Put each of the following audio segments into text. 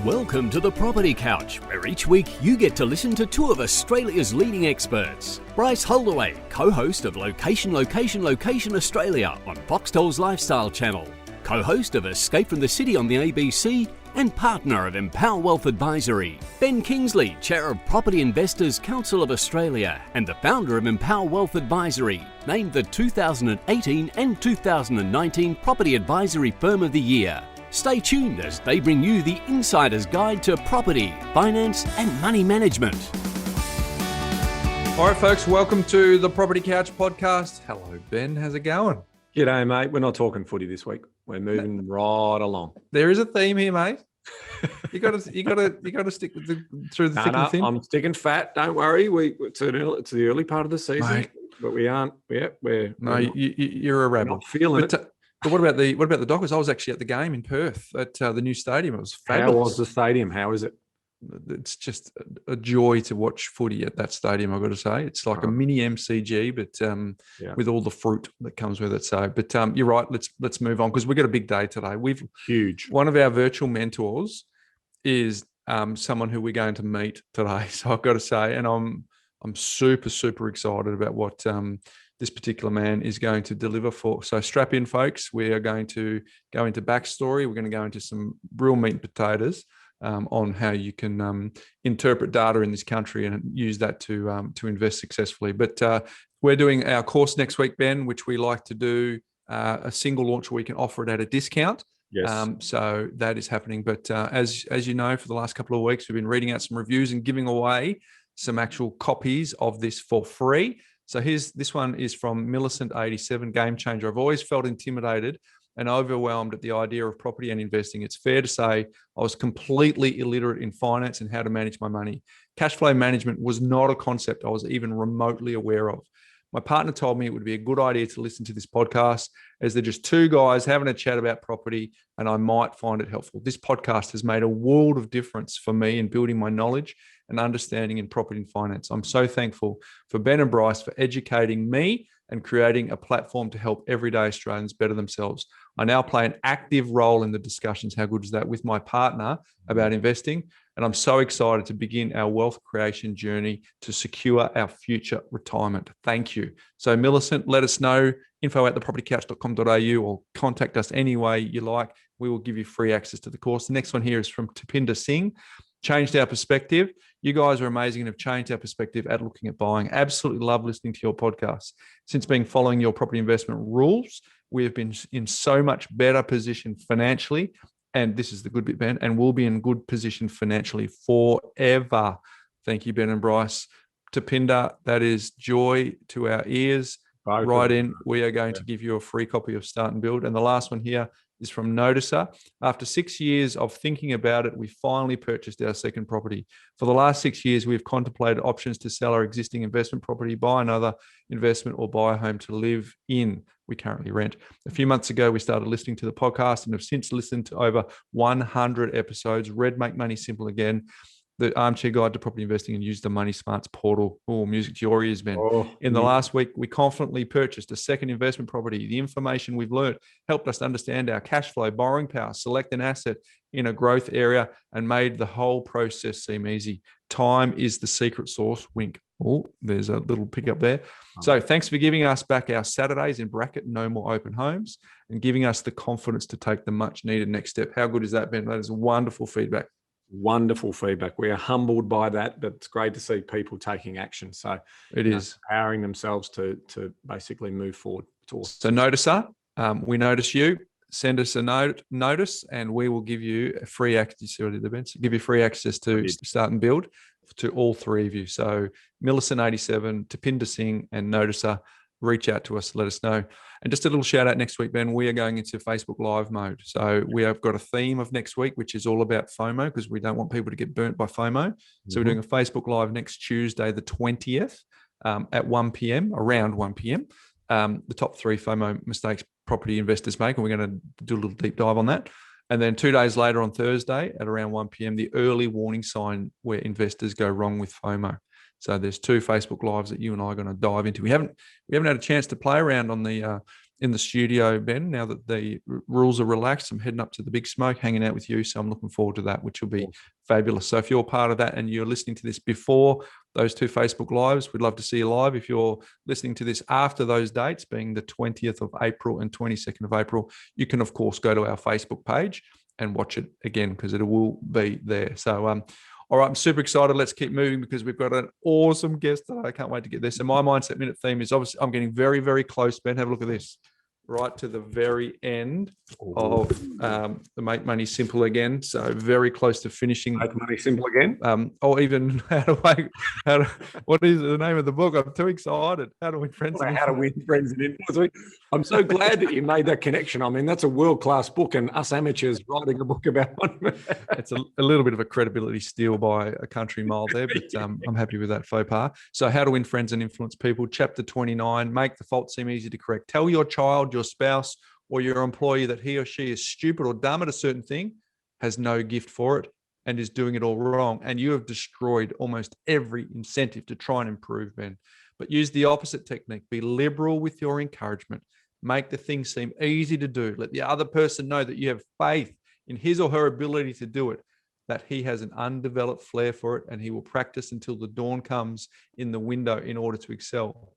Welcome to the Property Couch, where each week you get to listen to two of Australia's leading experts. Bryce Holdaway, co-host of Location Australia on Foxtel's Lifestyle Channel, co-host of Escape from the City on the ABC, and partner of Empower Wealth Advisory. Ben Kingsley, chair of Property Investors Council of Australia and the founder of Empower Wealth Advisory, named the 2018 and 2019 Property Advisory Firm of the Year. Stay tuned as they bring you the insider's guide to property, finance and money management. All right, folks, welcome to the Property Couch podcast. Hello, Ben. How's it going? G'day, mate. We're not talking footy this week. We're moving right along. There is a theme here, mate. You got to stick through the thick and thin. I'm sticking fat. Don't worry. It's the early part of the season, mate. But we aren't. Yeah, you're a rebel. Not feeling it. But what about the Dockers? I was actually at the game in Perth at the new stadium. It was fabulous. How was the stadium? How is it? It's just a joy to watch footy at that stadium, I've got to say. It's like a mini MCG, but with all the fruit that comes with it. So, but you're right. Let's move on because we've got a big day today. Huge. One of our virtual mentors is someone who we're going to meet today. So I've got to say, and I'm super, super excited about what this particular man is going to deliver for. So strap in, folks. We are going to go into backstory. We're going to go into some real meat and potatoes on how you can interpret data in this country and use that to invest successfully. But we're doing our course next week, Ben, which we like to do a single launch where we can offer it at a discount. Yes. So that is happening. But as you know, for the last couple of weeks, we've been reading out some reviews and giving away some actual copies of this for free. So this one is from Millicent87, Game Changer. I've always felt intimidated and overwhelmed at the idea of property and investing. It's fair to say I was completely illiterate in finance and how to manage my money. Cash flow management was not a concept I was even remotely aware of. My partner told me it would be a good idea to listen to this podcast as they're just two guys having a chat about property and I might find it helpful. This podcast has made a world of difference for me in building my knowledge and understanding in property and finance. I'm so thankful for Ben and Bryce for educating me and creating a platform to help everyday Australians better themselves. I now play an active role in the discussions, how good is that, with my partner about investing. And I'm so excited to begin our wealth creation journey to secure our future retirement. Thank you. So Millicent, let us know, info@thepropertycouch.com.au or contact us any way you like. We will give you free access to the course. The next one here is from Tapinder Singh. Changed our perspective. You guys are amazing and have changed our perspective at looking at buying. Absolutely love listening to your podcast. Since being following your property investment rules, we have been in so much better position financially. And this is the good bit, Ben, and we'll be in good position financially forever. Thank you, Ben and Bryce. Tapinder, that is joy to our ears. Right in, we are going to give you a free copy of Start and Build. And the last one here is from Noticer. After 6 years of thinking about it, we finally purchased our second property. For the last 6 years, we've contemplated options to sell our existing investment property, buy another investment, or buy a home to live in. We currently rent. A few months ago, we started listening to the podcast and have since listened to over 100 episodes, read Make Money Simple Again, the Armchair Guide to Property Investing, and use the Money Smarts portal. Oh, music to your ears, Ben. In the last week, we confidently purchased a second investment property. The information we've learned helped us understand our cash flow, borrowing power, select an asset in a growth area, and made the whole process seem easy. Time is the secret sauce. Wink. Oh, there's a little pickup there. So thanks for giving us back our Saturdays, in bracket, no more open homes, and giving us the confidence to take the much needed next step. How good is that, Ben? That is wonderful feedback. Wonderful feedback. We are humbled by that, but it's great to see people taking action. So it is empowering themselves to basically move forward. So Noticer, we notice you. Send us a notice, and we will give you a free access. Give you free access to Start and Build to all three of you. So Millicent87, Tapinder Singh, and Noticer. Reach out to us, let us know. And just a little shout out next week, Ben, we are going into Facebook Live mode. So we have got a theme of next week, which is all about FOMO, because we don't want people to get burnt by FOMO. So we're doing a Facebook Live next Tuesday, the 20th at 1 p.m, around 1 p.m. The top 3 FOMO mistakes property investors make, and we're going to do a little deep dive on that. And then 2 days later on Thursday at around 1 p.m, the early warning sign where investors go wrong with FOMO. So there's 2 Facebook Lives that you and I are going to dive into. We haven't had a chance to play around on the in the studio, Ben, now that the rules are relaxed. I'm heading up to the Big Smoke, hanging out with you. So I'm looking forward to that, which will be fabulous. So if you're part of that and you're listening to this before those 2 Facebook Lives, we'd love to see you live. If you're listening to this after those dates, being the 20th of April and 22nd of April, you can, of course, go to our Facebook page and watch it again because it will be there. So, all right, I'm super excited. Let's keep moving because we've got an awesome guest today. I can't wait to get this. And my Mindset Minute theme is obviously I'm getting very, very close, Ben. Have a look at this. Right to the very end of the Make Money Simple again. So very close to finishing. Make Money Simple again. Or even what is the name of the book? I'm too excited. How to Win Friends. How to Win Friends and Influence. I'm so glad that you made that connection. I mean, that's a world-class book, and us amateurs writing a book about one. It's a little bit of a credibility steal by a country mile there, but I'm happy with that faux pas. So How to Win Friends and Influence People, chapter 29, make the fault seem easy to correct. Tell your child, your spouse, or your employee that he or she is stupid or dumb at a certain thing, has no gift for it, and is doing it all wrong. And you have destroyed almost every incentive to try and improve, Ben. But use the opposite technique. Be liberal with your encouragement. Make the thing seem easy to do. Let the other person know that you have faith in his or her ability to do it, that he has an undeveloped flair for it, and he will practice until the dawn comes in the window in order to excel.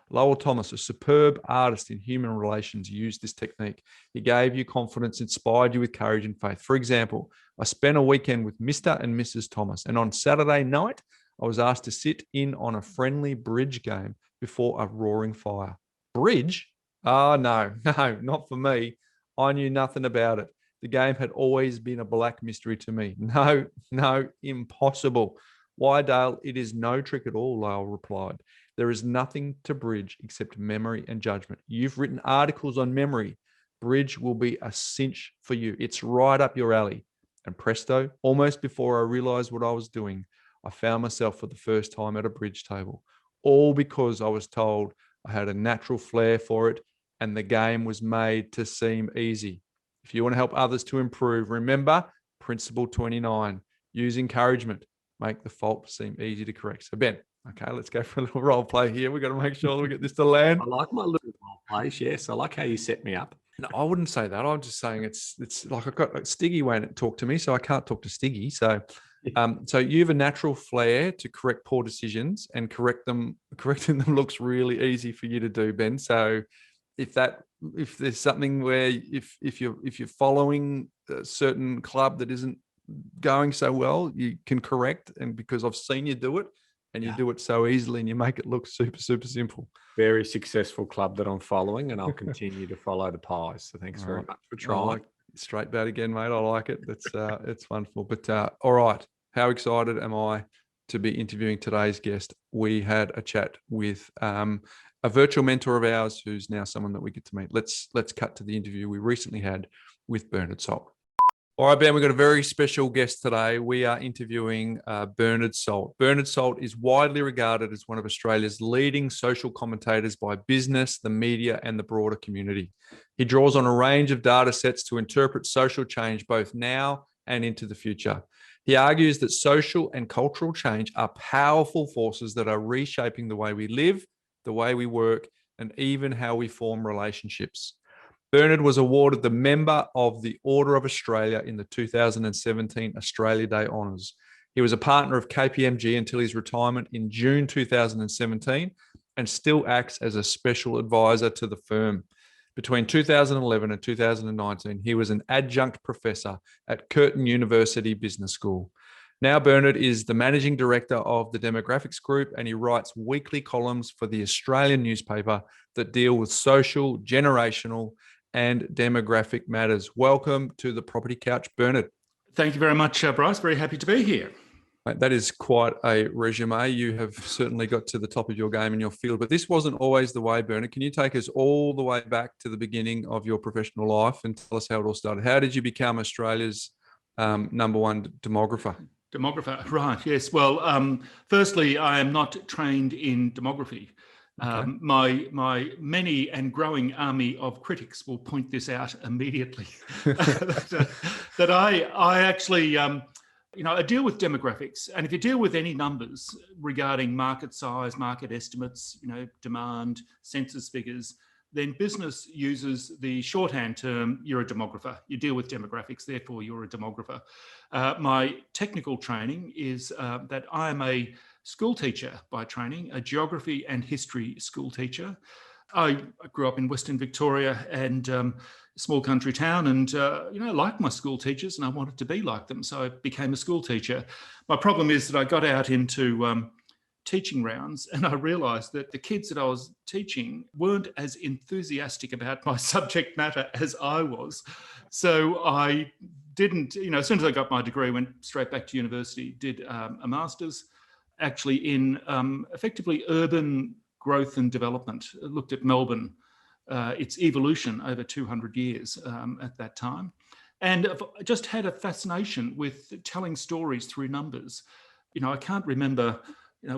Lowell Thomas, a superb artist in human relations, used this technique. He gave you confidence, inspired you with courage and faith. For example, I spent a weekend with Mr. and Mrs. Thomas, and on Saturday night, I was asked to sit in on a friendly bridge game before a roaring fire. Bridge? Oh, no, not for me. I knew nothing about it. The game had always been a black mystery to me. No, impossible. Why, Dale, it is no trick at all, Lowell replied. There is nothing to bridge except memory and judgment. You've written articles on memory. Bridge will be a cinch for you. It's right up your alley. And presto, almost before I realized what I was doing, I found myself for the first time at a bridge table, all because I was told I had a natural flair for it and the game was made to seem easy. If you want to help others to improve, remember Principle 29, use encouragement. Make the fault seem easy to correct. So, Ben, okay, let's go for a little role play here. We've got to make sure we get this to land. I like my little role plays. Yes, I like how you set me up. No, I wouldn't say that. I'm just saying it's like I've got Stiggy won't talk to me, so I can't talk to Stiggy. So, so you have a natural flair to correct poor decisions, and correcting them looks really easy for you to do, Ben. So, if there's something where if you're following a certain club that isn't going so well, you can correct, and because I've seen you do it. And you do it so easily and you make it look super, super simple. Very successful club that I'm following, and I'll continue to follow the pies. So thanks very much for trying. Straight bat again, mate. I like it. It's wonderful. But all right, how excited am I to be interviewing today's guest? We had a chat with a virtual mentor of ours who's now someone that we get to meet. Let's cut to the interview we recently had with Bernard Salt. All right, Ben, we've got a very special guest today. We are interviewing Bernard Salt. Bernard Salt is widely regarded as one of Australia's leading social commentators by business, the media, and the broader community. He draws on a range of data sets to interpret social change both now and into the future. He argues that social and cultural change are powerful forces that are reshaping the way we live, the way we work, and even how we form relationships. Bernard was awarded the Member of the Order of Australia in the 2017 Australia Day Honours. He was a partner of KPMG until his retirement in June 2017 and still acts as a special advisor to the firm. Between 2011 and 2019, he was an adjunct professor at Curtin University Business School. Now Bernard is the managing director of the Demographics Group, and he writes weekly columns for the Australian newspaper that deal with social, generational, and demographic matters. Welcome to the Property Couch, Bernard. Thank you very much, Bryce. Very happy to be here. Mate, that is quite a resume. You have certainly got to the top of your game in your field, but this wasn't always the way, Bernard. Can you take us all the way back to the beginning of your professional life and tell us how it all started? How did you become Australia's number one demographer? Demographer, right, yes. Well, firstly, I am not trained in demography. Okay. My many and growing army of critics will point this out immediately. that I actually, I deal with demographics, and if you deal with any numbers regarding market size, market estimates, demand, census figures, then business uses the shorthand term, you're a demographer. You deal with demographics, therefore you're a demographer. My technical training is that I am a school teacher by training, a geography and history school teacher. I grew up in Western Victoria and a small country town, and liked my school teachers, and I wanted to be like them, so I became a school teacher. My problem is that I got out into teaching rounds, and I realised that the kids that I was teaching weren't as enthusiastic about my subject matter as I was. So I didn't, as soon as I got my degree, went straight back to university, did a master's actually in effectively urban growth and development. I looked at Melbourne, its evolution over 200 years at that time. And I just had a fascination with telling stories through numbers. I can't remember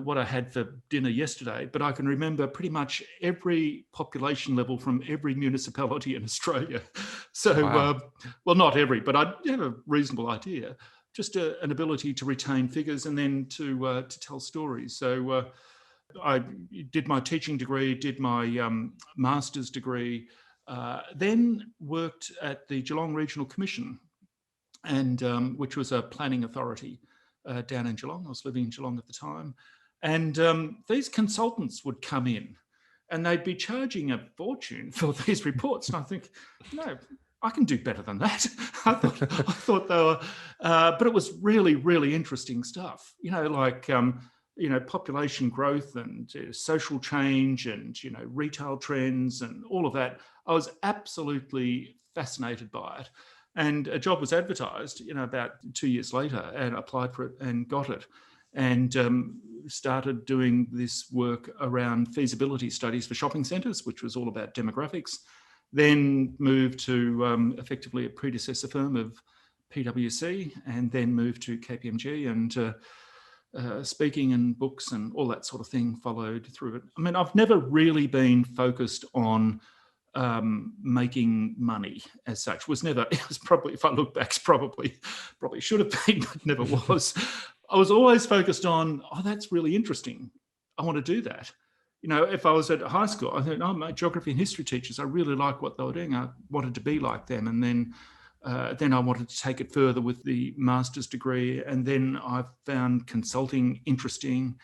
what I had for dinner yesterday, but I can remember pretty much every population level from every municipality in Australia. So, Wow. Well, not every, but I have a reasonable idea. Just an ability to retain figures and then to tell stories. So I did my teaching degree, did my master's degree, then worked at the Geelong Regional Commission, and which was a planning authority down in Geelong. I was living in Geelong at the time. And these consultants would come in and they'd be charging a fortune for these reports. And I think, no, I can do better than that. I thought they were, but it was really, really interesting stuff, population growth and social change and, retail trends and all of that. I was absolutely fascinated by it. And a job was advertised, about 2 years later, and applied for it and got it. And started doing this work around feasibility studies for shopping centres, which was all about demographics. Then moved to effectively a predecessor firm of PwC, and then moved to KPMG, and speaking and books and all that sort of thing followed through it. I mean, I've never really been focused on making money as such. It was probably, if I look back, probably should have been, but never was. I was always focused on, that's really interesting. I want to do that. If I was at high school, I thought, my geography and history teachers, I really like what they were doing. I wanted to be like them. And then I wanted to take it further with the master's degree. And then I found consulting interesting.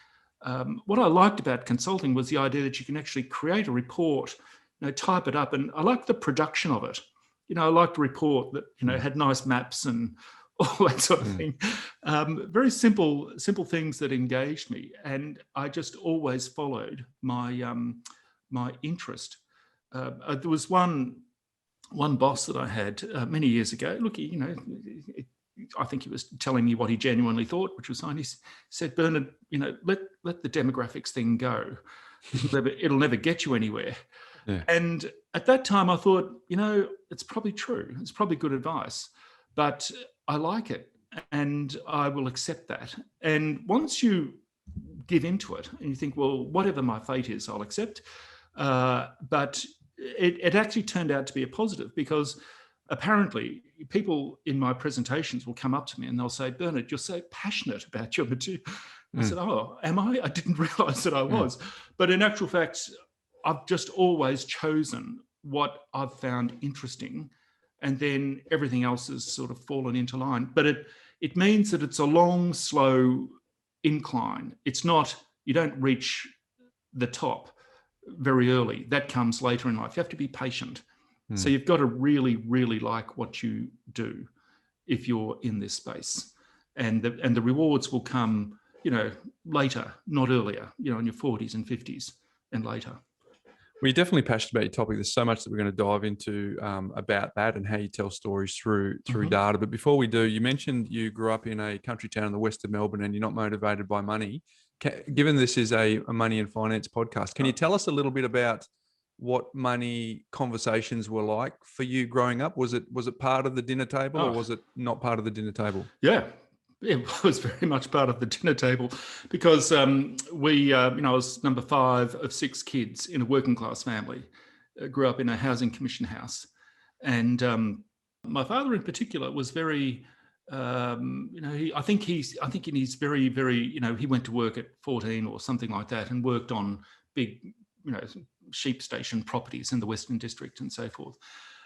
What I liked about consulting was the idea that you can actually create a report, type it up. And I liked the production of it. I liked a report that, had nice maps and all that sort of thing. Very simple things that engaged me. And I just always followed my my interest. There was one boss that I had many years ago. Look, I think he was telling me what he genuinely thought, which was fine. He said, Bernard, let the demographics thing go. It'll never get you anywhere. Yeah. And at that time I thought, it's probably true. It's probably good advice, but I like it and I will accept that. And once you give into it and you think, well, whatever my fate is, I'll accept. But it actually turned out to be a positive, because apparently people in my presentations will come up to me and they'll say, Bernard, you're so passionate about your material. I said, oh, am I? I didn't realise that I was. But in actual fact, I've just always chosen what I've found interesting, and then everything else has sort of fallen into line. But it means that it's a long, slow incline. It's not, you don't reach the top very early. That comes later in life. You have to be patient. So you've got to really, really like what you do if you're in this space. And the rewards will come, later, not earlier, in your 40s and 50s and later. Well, you're definitely passionate about your topic. There's so much that we're going to dive into about that and how you tell stories through data. But before we do, you mentioned you grew up in a country town in the west of Melbourne and you're not motivated by money. Given this is a money and finance podcast, can you tell us a little bit about what money conversations were like for you growing up? Was it part of the dinner table or was it not part of the dinner table? Yeah. It was very much part of the dinner table, because I was number 5 of 6 kids in a working class family. Grew up in a housing commission house, and my father in particular was very, I think in his very, very, he went to work at 14 or something like that, and worked on big sheep station properties in the Western District and so forth.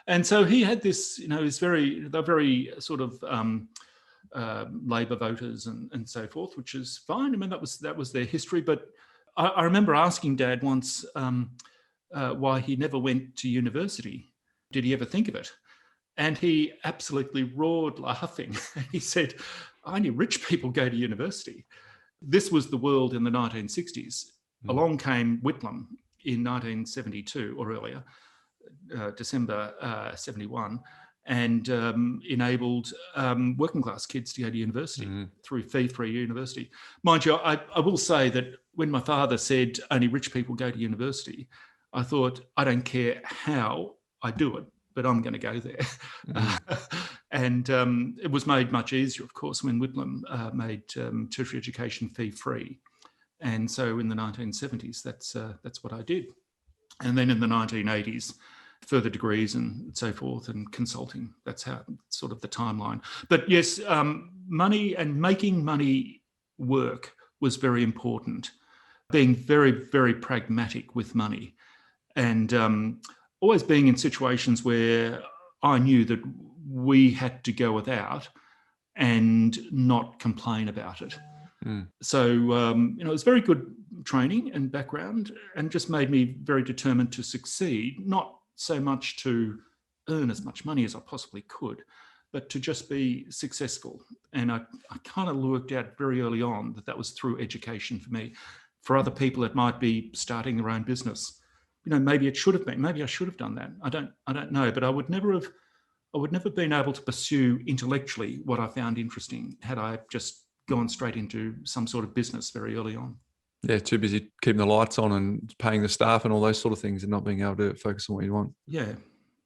And so he had this, they're very sort of Labor voters and so forth, which is fine. I mean, that was their history. But I remember asking Dad once why he never went to university. Did he ever think of it? And he absolutely roared laughing. He said, only rich people go to university. This was the world in the 1960s. Along came Whitlam in 1972 or earlier, December 71, and enabled working class kids to go to university through fee-free university. Mind you, I will say that when my father said only rich people go to university, I thought, I don't care how I do it, but I'm going to go there. And it was made much easier, of course, when Whitlam made tertiary education fee-free. And so in the 1970s, that's what I did. And then in the 1980s, further degrees and so forth, and consulting. That's how sort of the timeline. But yes, money and making money work was very important. Being very, very pragmatic with money, and always being in situations where I knew that we had to go without and not complain about it. So, it was very good training and background, and just made me very determined to succeed, not so much to earn as much money as I possibly could, but to just be successful. And I kind of worked out very early on that was through education for me. For other people, it might be starting their own business. Maybe it should have been. Maybe I should have done that. I don't know. But I would never been able to pursue intellectually what I found interesting had I just gone straight into some sort of business very early on. Yeah, too busy keeping the lights on and paying the staff and all those sort of things, and not being able to focus on what you want. Yeah.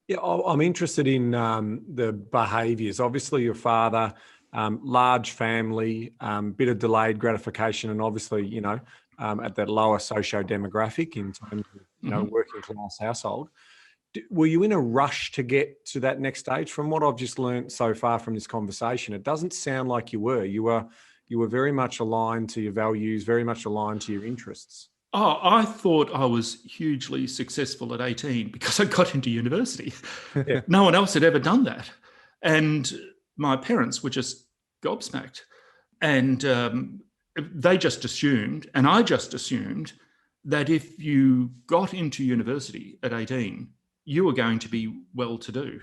Yeah, I'm interested in the behaviours. Obviously, your father, large family, bit of delayed gratification, and obviously, at that lower socio-demographic in terms of, working class household. Were you in a rush to get to that next stage? From what I've just learned so far from this conversation, it doesn't sound like you were. You were very much aligned to your values, very much aligned to your interests. Oh, I thought I was hugely successful at 18 because I got into university. Yeah. No one else had ever done that. And my parents were just gobsmacked. And they just assumed, and I just assumed, that if you got into university at 18, you were going to be well-to-do.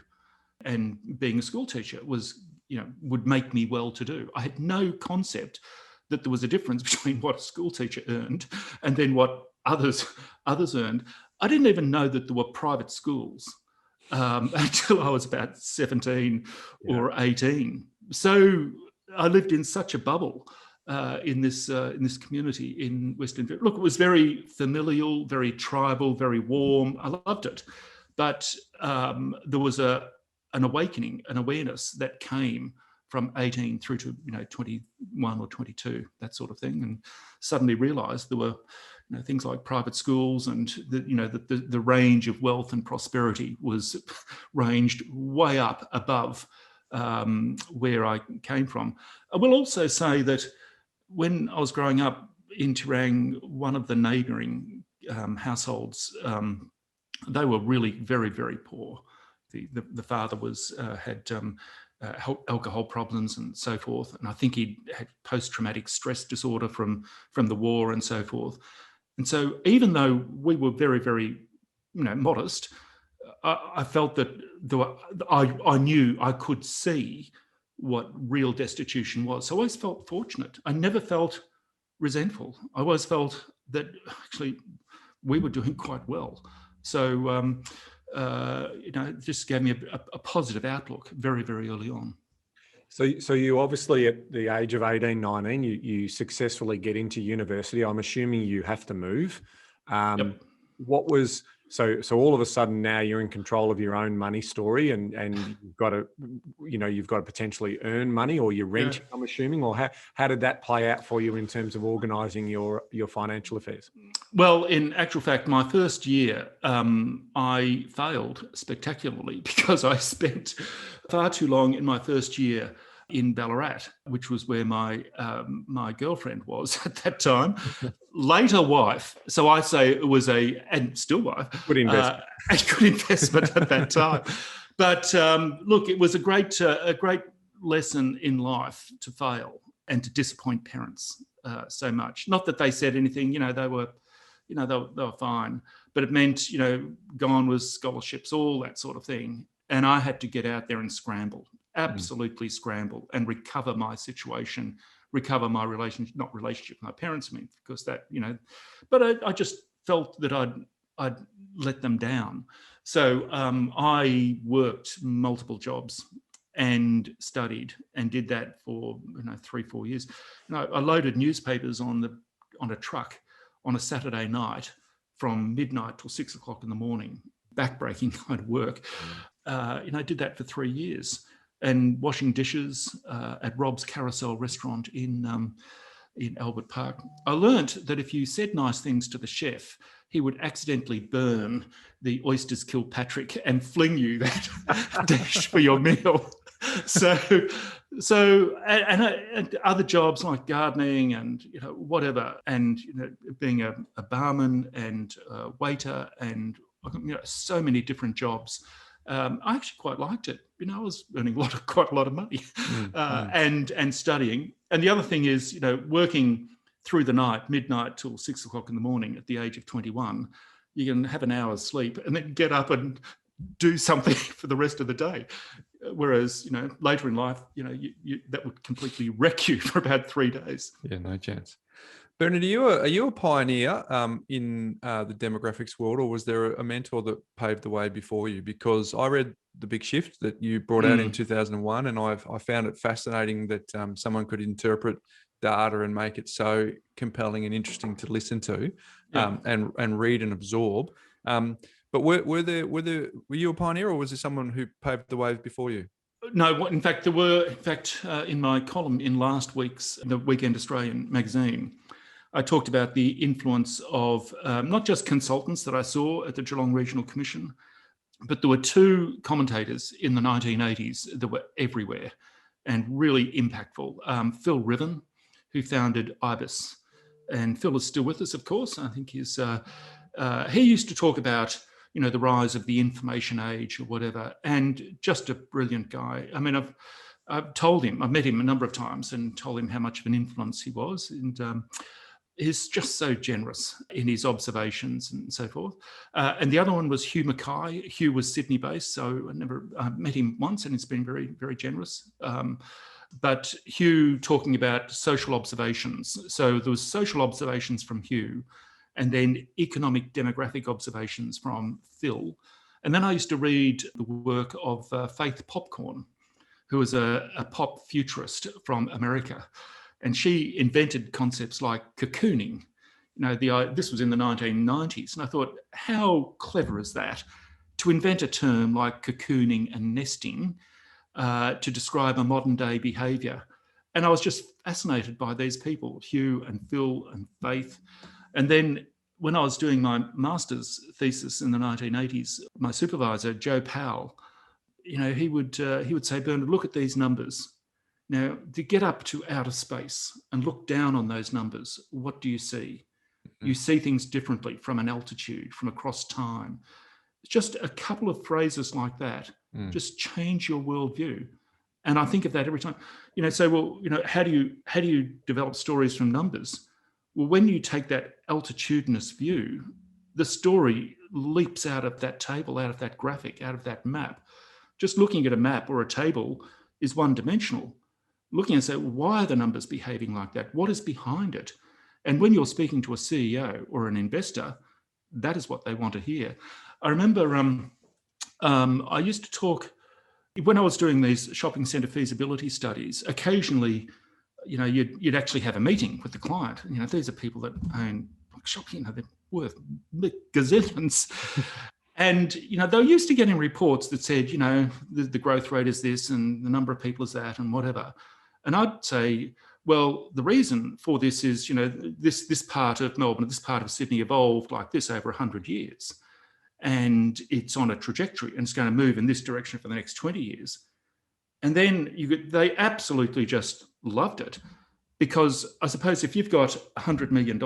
And being a school teacher would make me well-to-do. I had no concept that there was a difference between what a school teacher earned and then what others earned. I didn't even know that there were private schools until I was about 17 or 18. So I lived in such a bubble in this community in Western. Look, it was very familial, very tribal, very warm. I loved it, but there was an awakening, an awareness that came from 18 through to 21 or 22, that sort of thing, and suddenly realised there were things like private schools, and the range of wealth and prosperity was ranged way up above where I came from. I will also say that when I was growing up in Terang, one of the neighbouring households, they were really very, very poor. The father had alcohol problems and so forth, and I think he had post-traumatic stress disorder from the war and so forth. And so, even though we were very, very, modest, I felt that I knew I could see what real destitution was. So I always felt fortunate. I never felt resentful. I always felt that actually we were doing quite well. So. It just gave me a positive outlook very, very early on. So you obviously at the age of 18, 19, you successfully get into university. I'm assuming you have to move. Yep. What was, so all of a sudden now you're in control of your own money story, and you've got to potentially earn money, or you're renting, I'm assuming, or how did that play out for you in terms of organising your financial affairs? Well, in actual fact, my first year, I failed spectacularly because I spent far too long in my first year in Ballarat, which was where my my girlfriend was at that time. Later wife. So I say it was and still wife. Good investment. A good investment at that time. But look, it was a great lesson in life to fail and to disappoint parents so much. Not that they said anything, they were fine, but it meant, gone was scholarships, all that sort of thing. And I had to get out there and scramble, absolutely scramble, and recover my situation, recover my relationship with my parents, because that, but I just felt that I'd let them down. So I worked multiple jobs and studied and did that for 3-4 years. I loaded newspapers on a truck on a Saturday night from midnight till 6 o'clock in the morning, backbreaking kind of work. I did that for 3 years, and washing dishes at Rob's Carousel restaurant in Albert Park. I learnt that if you said nice things to the chef, he would accidentally burn the oysters Kilpatrick and fling you that dish for your meal. So and other jobs like gardening and whatever, and being a barman and a waiter and so many different jobs. I actually quite liked it. I was earning quite a lot of money, and studying. And the other thing is, working through the night, midnight till 6 o'clock in the morning at the age of 21, you can have an hour's sleep and then get up and do something for the rest of the day. Whereas, later in life, that would completely wreck you for about 3 days. Yeah, no chance. Bernard, are you a pioneer in the demographics world, or was there a mentor that paved the way before you? Because I read The Big Shift that you brought out in 2001, and I found it fascinating that someone could interpret data and make it so compelling and interesting to listen to, and read and absorb. But were you a pioneer, or was there someone who paved the way before you? No, in fact, in my column in last week's The Weekend Australian magazine, I talked about the influence of not just consultants that I saw at the Geelong Regional Commission, but there were 2 commentators in the 1980s that were everywhere and really impactful. Phil Riven, who founded IBIS, and Phil is still with us, of course. I think he used to talk about the rise of the information age or whatever, and just a brilliant guy. I mean, I've met him a number of times and told him how much of an influence he was, and he's just so generous in his observations and so forth. And the other one was Hugh Mackay. Hugh was Sydney-based, so I met him once, and he's been very, very generous. But Hugh talking about social observations. So there was social observations from Hugh, and then economic demographic observations from Phil. And then I used to read the work of Faith Popcorn, who was a pop futurist from America. And she invented concepts like cocooning. This was in the 1990s. And I thought, how clever is that? To invent a term like cocooning and nesting to describe a modern day behaviour. And I was just fascinated by these people, Hugh and Phil and Faith. And then when I was doing my master's thesis in the 1980s, my supervisor, Joe Powell, he would say, Bernard, look at these numbers. Now, to get up to outer space and look down on those numbers, what do you see? You see things differently from an altitude, from across time. Just a couple of phrases like that just change your worldview. And I think of that every time. How do you develop stories from numbers? Well, when you take that altitudinous view, the story leaps out of that table, out of that graphic, out of that map. Just looking at a map or a table is one-dimensional. Looking and say, why are the numbers behaving like that? What is behind it? And when you're speaking to a CEO or an investor, that is what they want to hear. I remember I used to talk, when I was doing these shopping centre feasibility studies, occasionally, you'd actually have a meeting with the client. These are people that own shopping, they're worth gazillions. And, they used to getting reports that said, the growth rate is this and the number of people is that and whatever. And I'd say, well, the reason for this is, this part of Melbourne, this part of Sydney evolved like this over 100 years. And it's on a trajectory and it's going to move in this direction for the next 20 years. And then they absolutely just loved it, because I suppose if you've got $100 million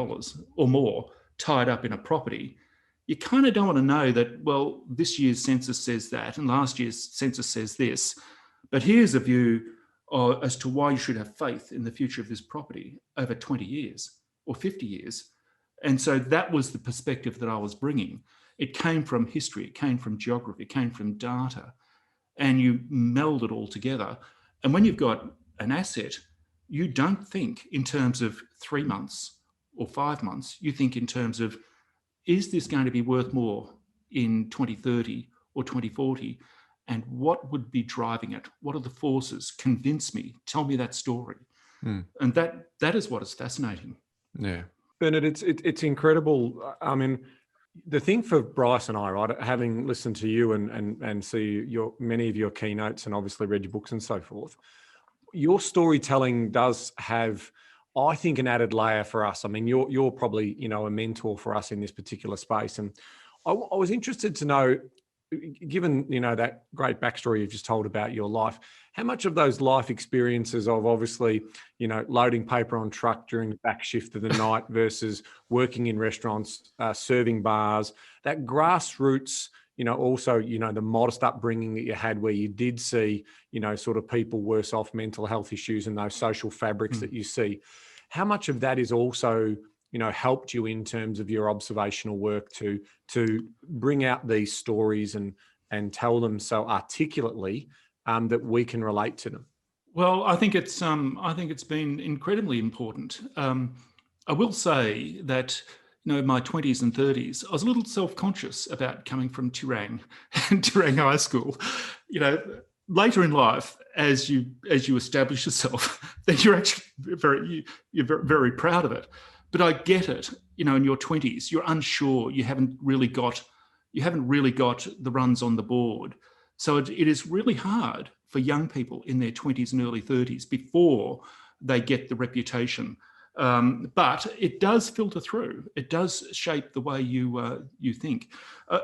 or more tied up in a property, you kind of don't want to know that, well, this year's census says that and last year's census says this, but here's a view as to why you should have faith in the future of this property over 20 years or 50 years. And so that was the perspective that I was bringing. It came from history, it came from geography, it came from data, and you meld it all together. And when you've got an asset, you don't think in terms of 3 months or 5 months, you think in terms of, is this going to be worth more in 2030 or 2040? And what would be driving it? What are the forces? Convince me, tell me that story. And that is what is fascinating. Yeah. Bernard, it's incredible. I mean, the thing for Bryce and I, right, having listened to you and see many of your keynotes and obviously read your books and so forth, your storytelling does have, I think, an added layer for us. I mean, you're probably, a mentor for us in this particular space. And I was interested to know, given, that great backstory you've just told about your life, how much of those life experiences of obviously, loading paper on truck during the back shift of the night versus working in restaurants, serving bars, that grassroots, also, the modest upbringing that you had where you did see, sort of people worse off, mental health issues and those social fabrics that you see. How much of that is also, helped you in terms of your observational work to bring out these stories and tell them so articulately that we can relate to them? Well, I think it's been incredibly important. I will say that, in my 20s and 30s, I was a little self-conscious about coming from Tirang and Tirang High School. Later in life, as you establish yourself, then you're actually very proud of it. But I get it. In your 20s, you're unsure. You haven't really got the runs on the board. So it is really hard for young people in their 20s and early 30s before they get the reputation. But it does filter through. It does shape the way you think.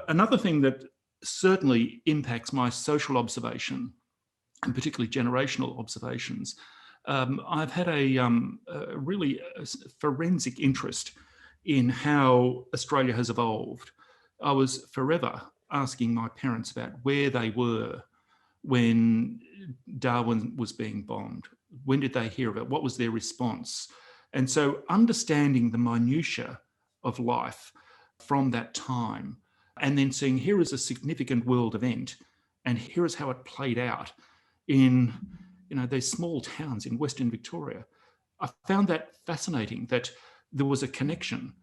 Another thing that certainly impacts my social observation, and particularly generational observations, I've had a really forensic interest in how Australia has evolved. I was forever asking my parents about where they were when Darwin was being bombed. When did they hear of it? What was their response? And so understanding the minutiae of life from that time, and then seeing here is a significant world event, and here is how it played out in these small towns in Western Victoria. I found that fascinating, that there was a connection,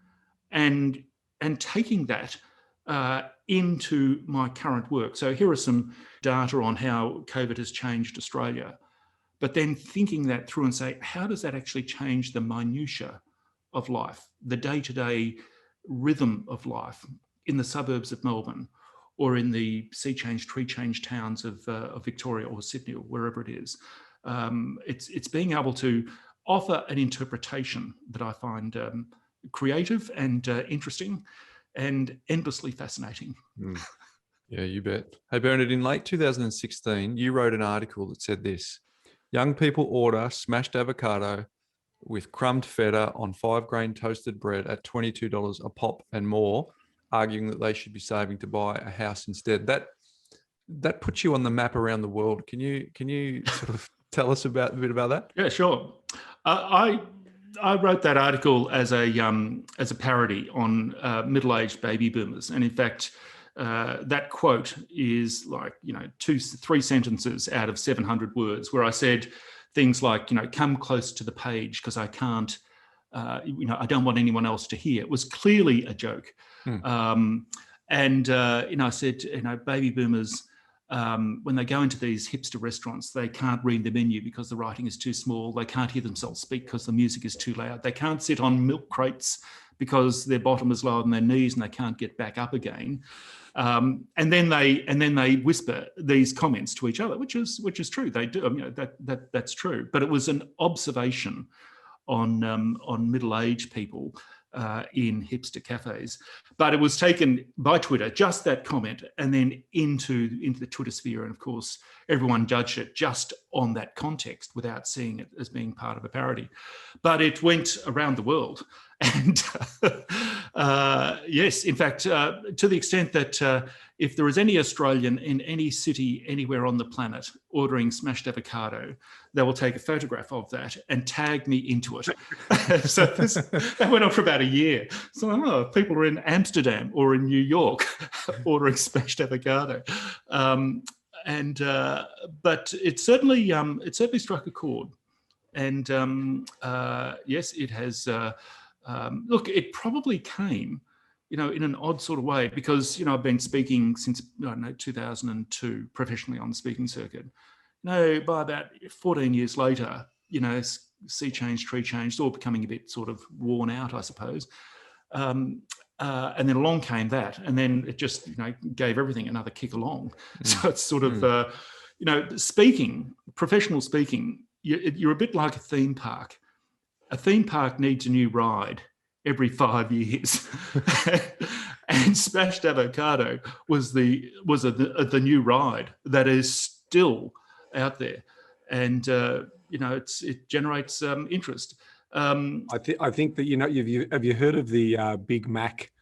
and taking that into my current work. So here are some data on how COVID has changed Australia, but then thinking that through and say, how does that actually change the minutiae of life, the day-to-day rhythm of life in the suburbs of Melbourne, or in the sea change, tree change towns of Victoria or Sydney or wherever it is. It's being able to offer an interpretation that I find creative and interesting and endlessly fascinating. Yeah, you bet. Hey, Bernard, in late 2016, you wrote an article that said this: young people order smashed avocado with crumbed feta on 5-grain toasted bread at $22 a pop and more, arguing that they should be saving to buy a house instead. That puts you on the map around the world. Can you sort of tell us a bit about that? Yeah, sure. I wrote that article as a parody on middle-aged baby boomers, and in fact, that quote is like 2-3 sentences out of 700 words, where I said things like come close to the page because I can't. I don't want anyone else to hear. It was clearly a joke. I said, baby boomers, when they go into these hipster restaurants, they can't read the menu because the writing is too small. They can't hear themselves speak because the music is too loud. They can't sit on milk crates because their bottom is lower than their knees and they can't get back up again. And then they whisper these comments to each other, which is true. They do. That's true. But it was an observation on middle-aged people in hipster cafes. But it was taken by Twitter, just that comment, and then into the Twitter sphere. And of course, everyone judged it just on that context without seeing it as being part of a parody. But it went around the world. And yes, in fact, to the extent that if there is any Australian in any city anywhere on the planet ordering smashed avocado, they will take a photograph of that and tag me into it. So that went on for about a year. So people are in Amsterdam or in New York ordering smashed avocado. But it certainly struck a chord. And yes, it has. Look, it probably came, in an odd sort of way, because, I've been speaking since, 2002 professionally on the speaking circuit. By about 14 years later, sea change, tree change, it's all becoming a bit sort of worn out, I suppose. And then along came that, and then it just, gave everything another kick along. So it's sort of, professional speaking, you're a bit like a theme park. A theme park needs a new ride every 5 years. And smashed avocado was the new ride that is still out there. And, it generates interest. I think that, have you heard of the Big Mac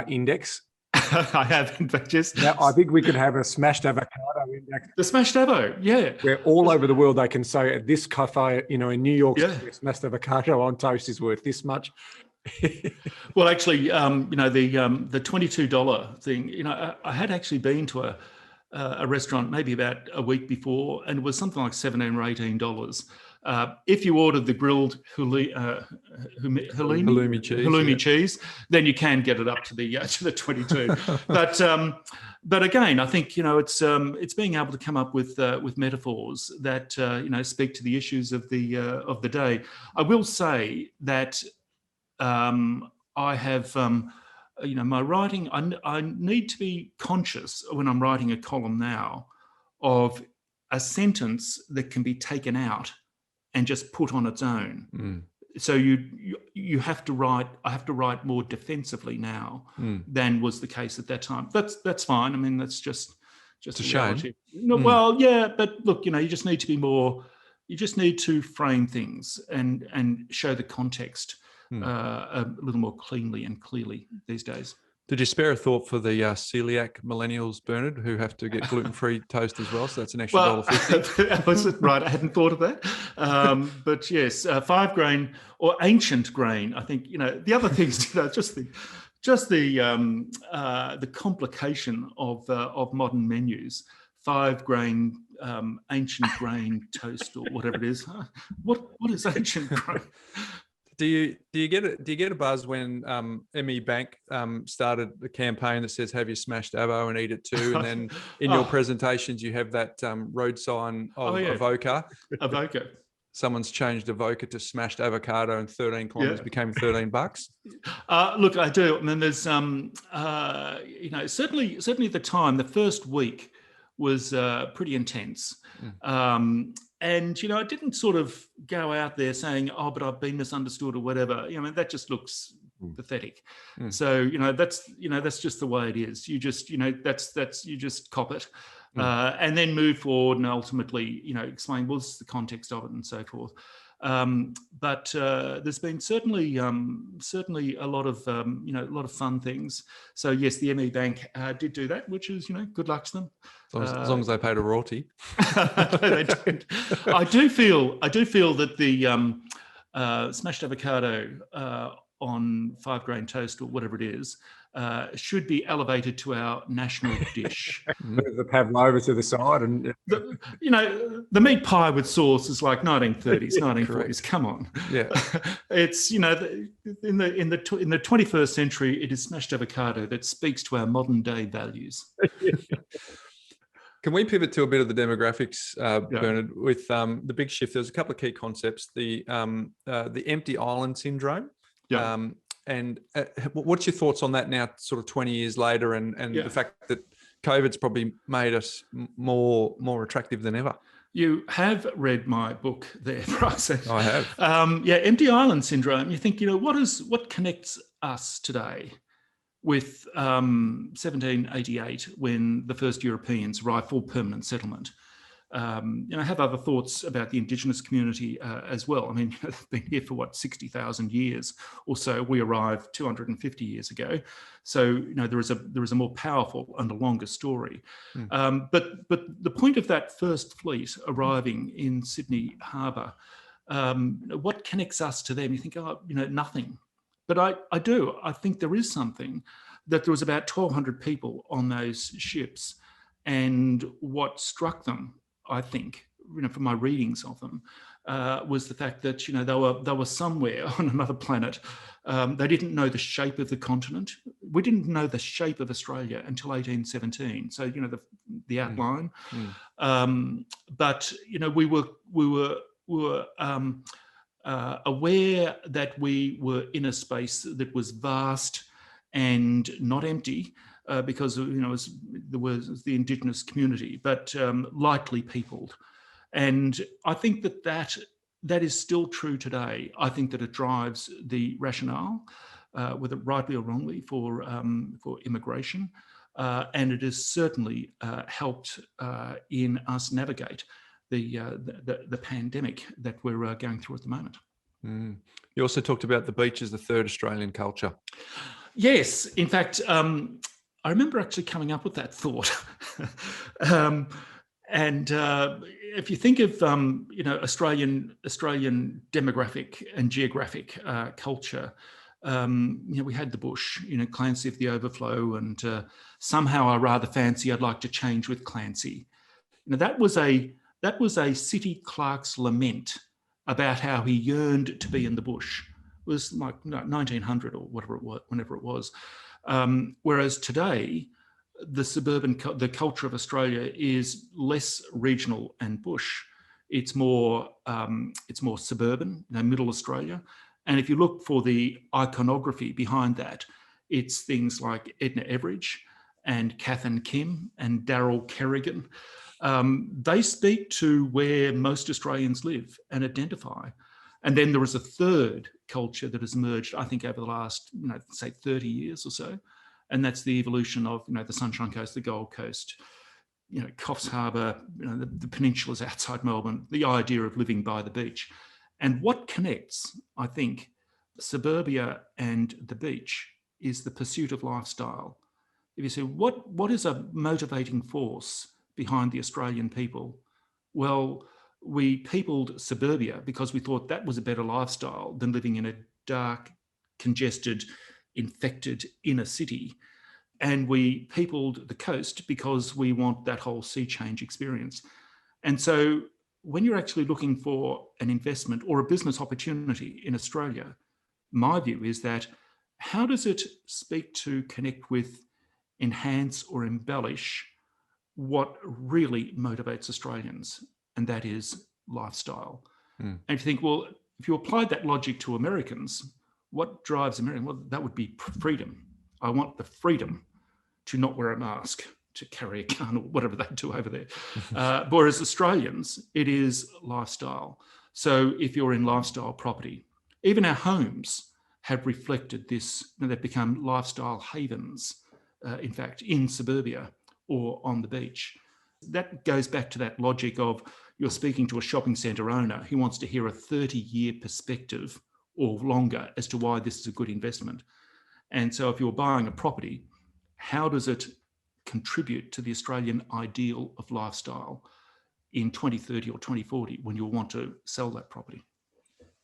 index? I have, in fact, yes. Now, I think we could have a smashed avocado index. The smashed avo, yeah. Where all over the world they can say at this cafe, in New York, smashed avocado on toast is worth this much. Well, actually, the $22 thing, I had actually been to a restaurant maybe about a week before, and it was something like $17 or $18. If you ordered the grilled halloumi cheese, then you can get it up to the 22. But again, I think it's being able to come up with metaphors that speak to the issues of the day. I will say that I have my writing. I need to be conscious when I'm writing a column now of a sentence that can be taken out and just put on its own. So you have to write. I have to write more defensively now than was the case at that time. That's fine. I mean, that's just a shame. No, well, yeah, but look, you just need to be more. You just need to frame things and show the context a little more cleanly and clearly these days. Did you spare a thought for the celiac millennials, Bernard, who have to get gluten-free toast as well? So that's an extra $1.50. Was it right? I hadn't thought of that. But yes, 5 grain or ancient grain. I think the other things. Just the complication of modern menus. 5 grain, ancient grain toast or whatever it is. What is ancient grain? Do you get a buzz when ME Bank started the campaign that says have your smashed avo and eat it too, and then in your presentations you have that road sign of avocado. Avocado. Someone's changed avoca to smashed avocado, and 13 kilometers became $13. Look, I do. I mean, there's certainly at the time, the first week was pretty intense. And, I didn't sort of go out there saying, oh, but I've been misunderstood or whatever. I mean, that just looks pathetic. So, that's just the way it is. You just, that's you just cop it and then move forward and ultimately, explain what's the context of it and so forth. But there's been certainly a lot of a lot of fun things. So yes, the ME Bank did do that, which is good luck to them. As long as they paid a royalty. They don't. I do feel that the smashed avocado on 5 grain toast or whatever it is should be elevated to our national dish. Move the pavlova to the side, and the meat pie with sauce is like 1930s, 1940s. Come on, yeah. It's in the 21st century, it is smashed avocado that speaks to our modern day values. Can we pivot to a bit of the demographics, Bernard? With the big shift, there's a couple of key concepts: the empty island syndrome. Yeah. And what's your thoughts on that now, sort of 20 years later, and the fact that COVID's probably made us more attractive than ever? You have read my book there, Bryce. I have. Yeah, empty island syndrome. You think, what connects us today with 1788, when the first Europeans arrived for permanent settlement? I have other thoughts about the Indigenous community as well. I mean, they've been here for 60,000 years or so. We arrived 250 years ago, so there is a more powerful and a longer story. But the point of that first fleet arriving in Sydney Harbour, what connects us to them? You think, nothing. But I do. I think there is something. That there was about 1,200 people on those ships, and what struck them, I think, from my readings of them, was the fact that they were somewhere on another planet. They didn't know the shape of the continent. We didn't know the shape of Australia until 1817. So the outline. But we were aware that we were in a space that was vast and not empty, because there was the Indigenous community, but lightly peopled. And I think that is still true today. I think that it drives the rationale, whether rightly or wrongly, for immigration, and it has certainly helped in us navigate the pandemic that we're going through at the moment. You also talked about the beach as the third Australian culture. Yes, in fact, I remember actually coming up with that thought. And if you think of Australian demographic and geographic culture, we had the bush, Clancy of the Overflow, and somehow I rather fancy I'd like to change with Clancy. That was a city clerk's lament about how he yearned to be in the bush. It was like 1900 or whatever it was, whenever it was. Whereas today, the culture of Australia is less regional and bush. It's more suburban, middle Australia. And if you look for the iconography behind that, it's things like Edna Everage and Kath and Kim and Darryl Kerrigan. They speak to where most Australians live and identify. And then there is a third culture that has emerged, I think, over the last, say 30 years or so. And that's the evolution of, the Sunshine Coast, the Gold Coast, Coffs Harbour, the peninsulas outside Melbourne, the idea of living by the beach. And what connects, I think, suburbia and the beach is the pursuit of lifestyle. If you say, what is a motivating force behind the Australian people? Well, we peopled suburbia because we thought that was a better lifestyle than living in a dark, congested, infected inner city. And we peopled the coast because we want that whole sea change experience. And so when you're actually looking for an investment or a business opportunity in Australia, my view is that how does it speak to, connect with, enhance or embellish what really motivates Australians? And that is lifestyle. And if you think, well, if you applied that logic to Americans, what drives Americans? Well, that would be freedom. I want the freedom to not wear a mask, to carry a gun, or whatever they do over there. Whereas Australians, it is lifestyle. So if you're in lifestyle property, even our homes have reflected this. They've become lifestyle havens, in fact, in suburbia or on the beach. That goes back to that logic of you're speaking to a shopping centre owner who wants to hear a 30-year perspective or longer as to why this is a good investment. And so if you're buying a property, how does it contribute to the Australian ideal of lifestyle in 2030 or 2040 when you'll want to sell that property?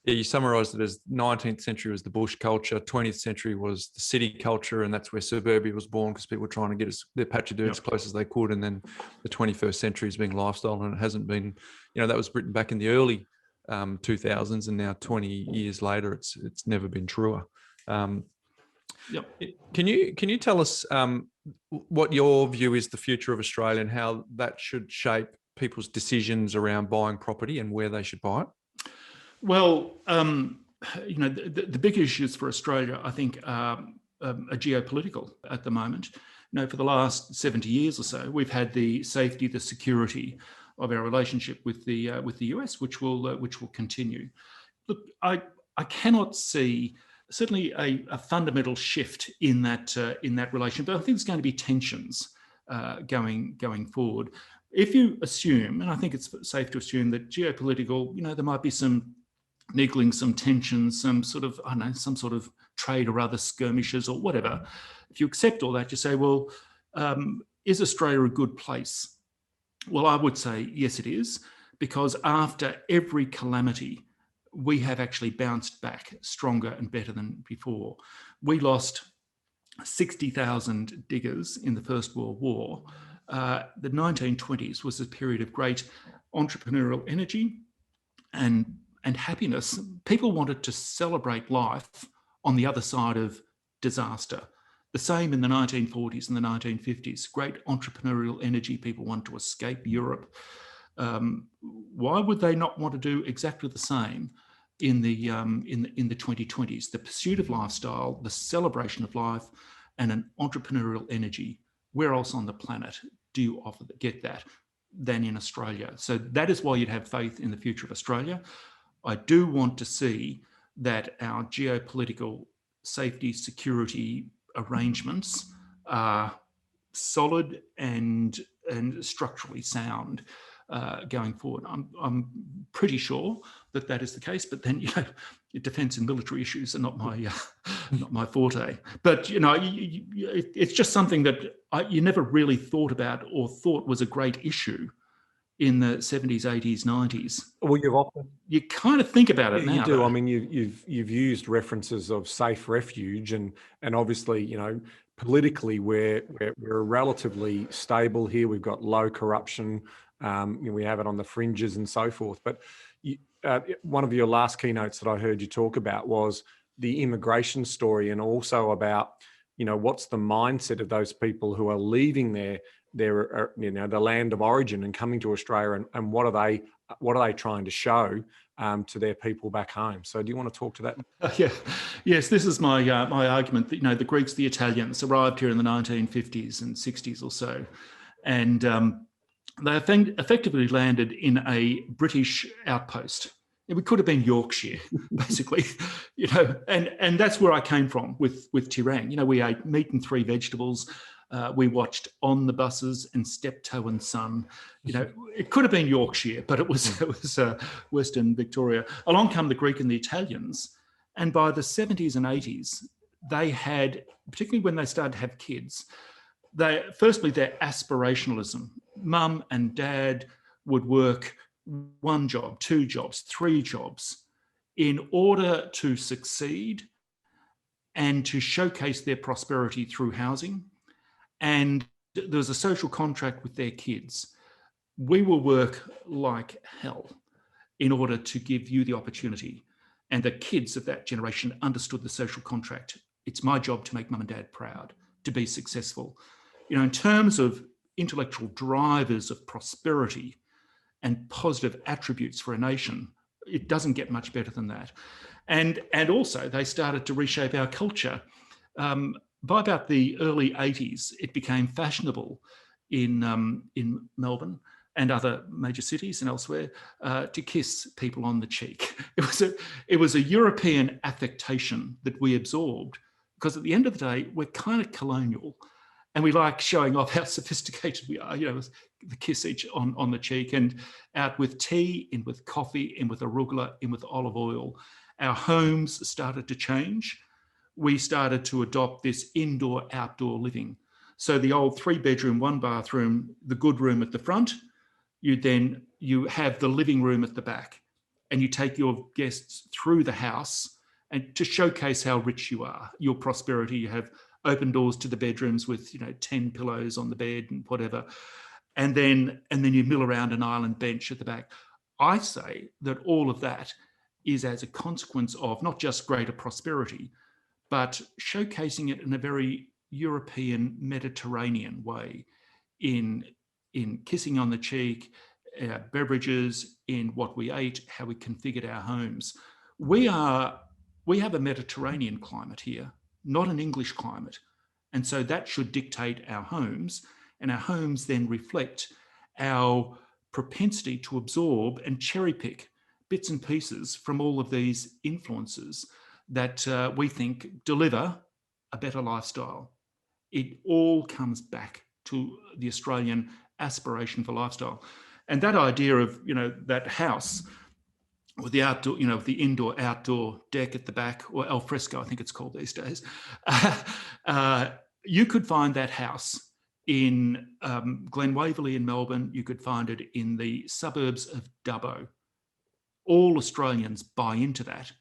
Yeah, you summarised it as 19th century was the bush culture, 20th century was the city culture, and that's where suburbia was born because people were trying to get their patch of dirt as close as they could. And then the 21st century is being lifestyle, and it hasn't been, that was written back in the early 2000s, and now 20 years later, it's never been truer. Can you tell us what your view is the future of Australia and how that should shape people's decisions around buying property and where they should buy it? Well, the big issues for Australia, I think, are geopolitical at the moment. For the last 70 years or so, we've had the safety, the security of our relationship with the US, which will continue. Look, I cannot see certainly a fundamental shift in that relation, but I think there's going to be tensions going forward. If you assume, and I think it's safe to assume that geopolitical, there might be some niggling, some tensions, some sort of, I don't know, some sort of trade or other skirmishes or whatever. If you accept all that, you say, well, is Australia a good place? Well, I would say yes, it is, because after every calamity, we have actually bounced back stronger and better than before. We lost 60,000 diggers in the First World War. The 1920s was a period of great entrepreneurial energy and happiness. People wanted to celebrate life on the other side of disaster. The same in the 1940s and the 1950s. Great entrepreneurial energy. People wanted to escape Europe. Why would they not want to do exactly the same in the 2020s? The pursuit of lifestyle, the celebration of life, and an entrepreneurial energy. Where else on the planet do you get that than in Australia? So that is why you'd have faith in the future of Australia. I do want to see that our geopolitical safety, security arrangements are solid and structurally sound going forward. I'm pretty sure that is the case, but then defence and military issues are not my forte. But it's just something that you never really thought about or thought was a great issue in the 70s, 80s, 90s. Well, you kind of think about it now. You do. Though. I mean, you've used references of safe refuge, and obviously, politically we're relatively stable here. We've got low corruption. We have it on the fringes and so forth. But one of your last keynotes that I heard you talk about was the immigration story, and also about what's the mindset of those people who are leaving their the land of origin and coming to Australia, and what are they trying to show to their people back home? So do you want to talk to that? Yes, this is my argument that the Greeks, the Italians arrived here in the 1950s and 60s or so, and they effectively landed in a British outpost. It could have been Yorkshire, basically, and that's where I came from with Tirang. We ate meat and 3 vegetables. We watched On the Buses and Steptoe and Son. It could have been Yorkshire, but it was Western Victoria. Along come the Greek and the Italians, and by the 70s and 80s, they had, particularly when they started to have kids, firstly their aspirationalism. Mum and dad would work 1 job, 2 jobs, 3 jobs in order to succeed and to showcase their prosperity through housing. And there was a social contract with their kids. We will work like hell in order to give you the opportunity. And the kids of that generation understood the social contract. It's my job to make mum and dad proud, to be successful. In terms of intellectual drivers of prosperity and positive attributes for a nation, it doesn't get much better than that. And also they started to reshape our culture. By about the early 80s, it became fashionable in Melbourne and other major cities and elsewhere to kiss people on the cheek. It was a European affectation that we absorbed, because at the end of the day, we're kind of colonial, and we like showing off how sophisticated we are. The kiss each on the cheek, and out with tea, in with coffee, in with arugula, in with olive oil. Our homes started to change. We started to adopt this indoor-outdoor living. So the old 3-bedroom, 1-bathroom, the good room at the front, you have the living room at the back, and you take your guests through the house, and to showcase how rich you are, your prosperity. You have open doors to the bedrooms with 10 pillows on the bed and whatever, and then you mill around an island bench at the back. I say that all of that is as a consequence of not just greater prosperity, but showcasing it in a very European Mediterranean way, in kissing on the cheek, beverages, in what we ate, how we configured our homes. We have a Mediterranean climate here, not an English climate. And so that should dictate our homes, and our homes then reflect our propensity to absorb and cherry pick bits and pieces from all of these influences that we think deliver a better lifestyle. It all comes back to the Australian aspiration for lifestyle. And that idea of, that house with the outdoor, with the indoor-outdoor deck at the back, or al fresco, I think it's called these days, you could find that house in Glen Waverley in Melbourne. You could find it in the suburbs of Dubbo. All Australians buy into that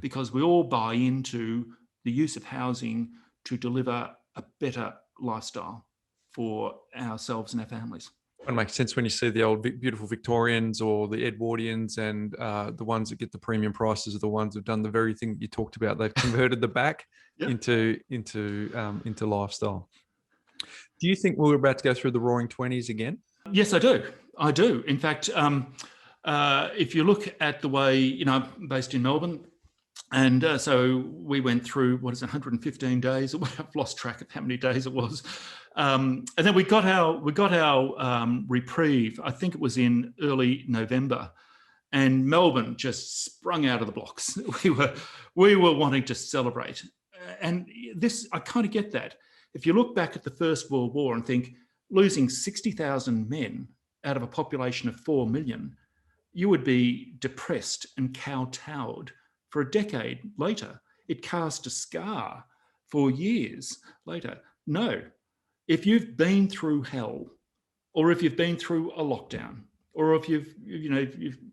because we all buy into the use of housing to deliver a better lifestyle for ourselves and our families. It makes sense when you see the old beautiful Victorians or the Edwardians, and the ones that get the premium prices are the ones who've done the very thing that you talked about. They've converted the back into lifestyle. Do you think we're about to go through the Roaring Twenties again? Yes, I do. I do. In fact, if you look at the way, I'm based in Melbourne, and so we went through, 115 days? I've lost track of how many days it was. And then we got our reprieve. I think it was in early November, and Melbourne just sprung out of the blocks. We were wanting to celebrate, and this, I kind of get that. If you look back at the First World War and think losing 60,000 men out of a population of 4 million, you would be depressed and kowtowed for a decade later. It cast a scar for years later. No, if you've been through hell, or if you've been through a lockdown, or if you've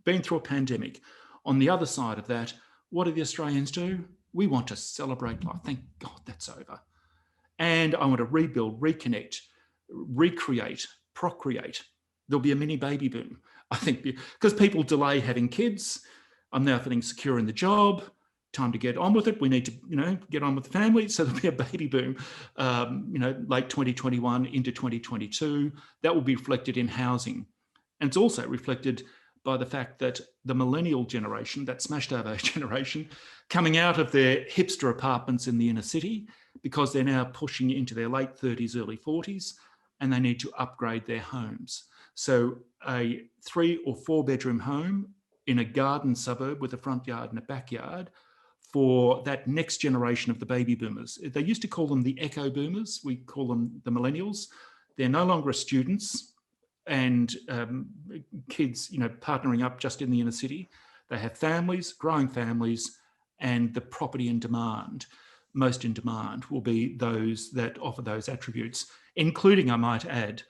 been through a pandemic, on the other side of that, what do the Australians do? We want to celebrate life. Thank God that's over. And I want to rebuild, reconnect, recreate, procreate. There'll be a mini baby boom, I think, because people delay having kids. I'm now feeling secure in the job. Time to get on with it. We need to, get on with the family. So there'll be a baby boom, late 2021 into 2022. That will be reflected in housing. And it's also reflected by the fact that the millennial generation, that smashed over generation, coming out of their hipster apartments in the inner city, because they're now pushing into their late 30s, early 40s, and they need to upgrade their homes. So a 3 or 4 bedroom home in a garden suburb with a front yard and a backyard for that next generation of the baby boomers. They used to call them the echo boomers. We call them the millennials. They're no longer students and kids, partnering up just in the inner city. They have families, growing families, and the property in demand, most in demand, will be those that offer those attributes, including, I might add,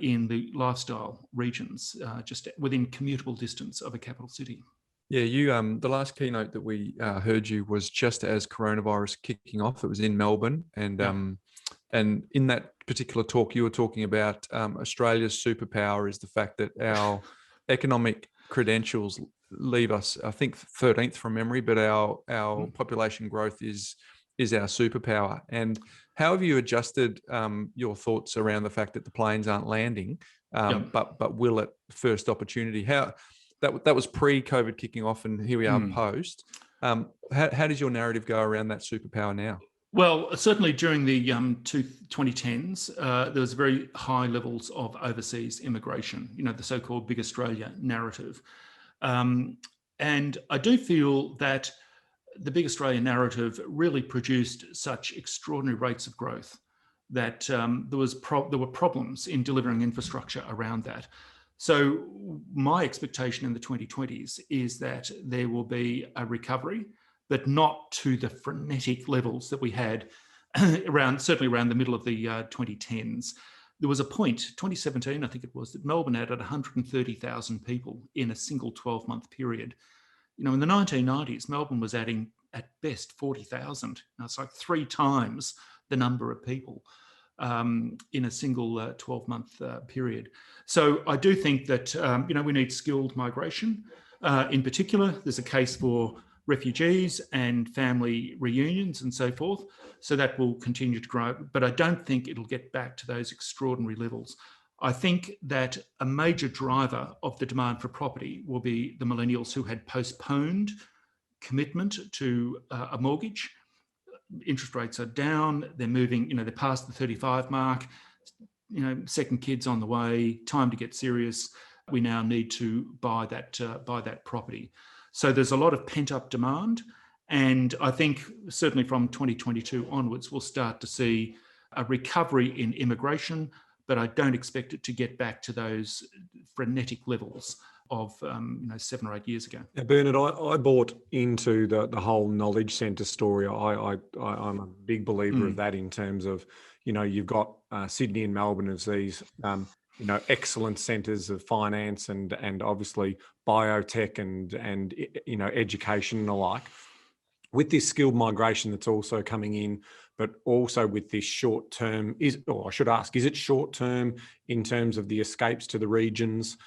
in the lifestyle regions, just within commutable distance of a capital city. Yeah, you. The last keynote that we heard you was just as coronavirus kicking off. It was in Melbourne, and in that particular talk, you were talking about Australia's superpower is the fact that our economic credentials leave us, I think, 13th from memory, but our population growth is our superpower. And how have you adjusted your thoughts around the fact that the planes aren't landing, but will at first opportunity? How that was pre-COVID kicking off, and here we are post. How does your narrative go around that superpower now? Well, certainly during the 2010s, there was very high levels of overseas immigration, the so-called Big Australia narrative. And I do feel that the Big Australia narrative really produced such extraordinary rates of growth that there were problems in delivering infrastructure around that. So my expectation in the 2020s is that there will be a recovery, but not to the frenetic levels that we had certainly around the middle of the 2010s. There was a point, 2017, I think it was, that Melbourne added 130,000 people in a single 12-month period. In the 1990s, Melbourne was adding at best 40,000. Now it's like 3 times the number of people in a single 12-month period. So I do think that, we need skilled migration. In particular, there's a case for refugees and family reunions and so forth. So that will continue to grow, but I don't think it'll get back to those extraordinary levels. I think that a major driver of the demand for property will be the millennials who had postponed commitment to a mortgage. Interest rates are down, they're moving, they're past the 35 mark, second kid's on the way, time to get serious. we now need to buy that property. So there's a lot of pent-up demand, and I think certainly from 2022 onwards, we'll start to see a recovery in immigration, but I don't expect it to get back to those frenetic levels of 7 or 8 years ago. Now, Bernard, I bought into the whole knowledge centre story. I'm a big believer of that, in terms of, you've got Sydney and Melbourne as these excellent centres of finance and obviously biotech and education and the like. With this skilled migration that's also coming in, but also with this short term, is it short term in terms of the escapes to the regions?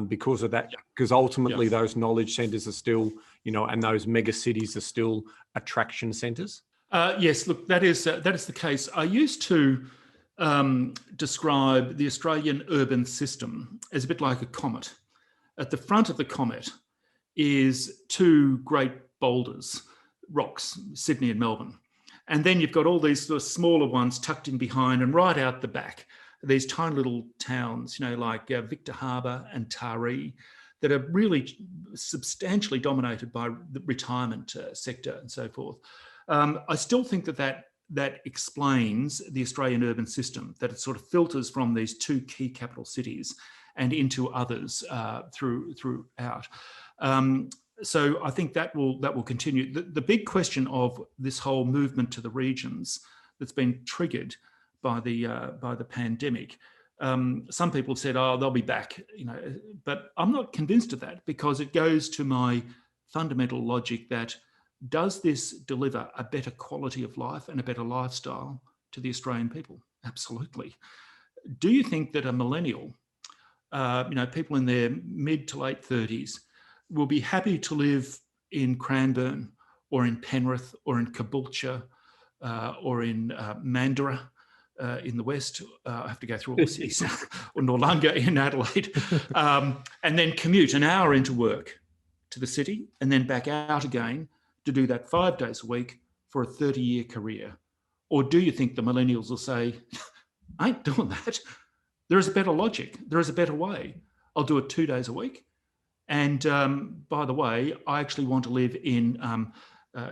Because of that, because ultimately those knowledge centres are still, and those mega cities are still attraction centres? Yes, look, that is the case. I used to describe the Australian urban system as a bit like a comet. At the front of the comet is two great boulders, rocks, Sydney and Melbourne. And then you've got all these sort of smaller ones tucked in behind, and right out the back, these tiny little towns, like Victor Harbour and Taree, that are really substantially dominated by the retirement sector and so forth. I still think that explains the Australian urban system, that it sort of filters from these two key capital cities and into others throughout. So I think that will continue. The big question of this whole movement to the regions that's been triggered by the pandemic. Some people said, "Oh, they'll be back," but I'm not convinced of that, because it goes to my fundamental logic that, does this deliver a better quality of life and a better lifestyle to the Australian people? Absolutely. Do you think that a millennial, people in their mid to late 30s, will be happy to live in Cranbourne or in Penrith or in Caboolture or in Mandurah in the west? I have to go through all the cities, or Noarlunga in Adelaide, and then commute an hour into work to the city and then back out again to do that 5 days a week for a 30-year career? Or do you think the millennials will say, "I ain't doing that. There is a better logic. There is a better way. I'll do it 2 days a week. And by the way, I actually want to live in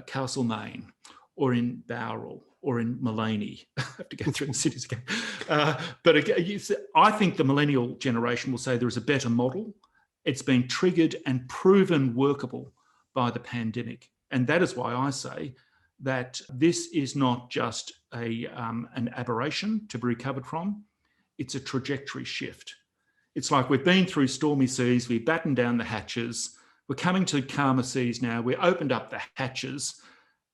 Castlemaine or in Bowral or in Mullaney." I have to go through the cities again. But again, I think the millennial generation will say there is a better model. It's been triggered and proven workable by the pandemic. And that is why I say that this is not just an aberration to be recovered from. It's a trajectory shift. It's like we've been through stormy seas, we battened down the hatches, we're coming to calmer seas now, we opened up the hatches,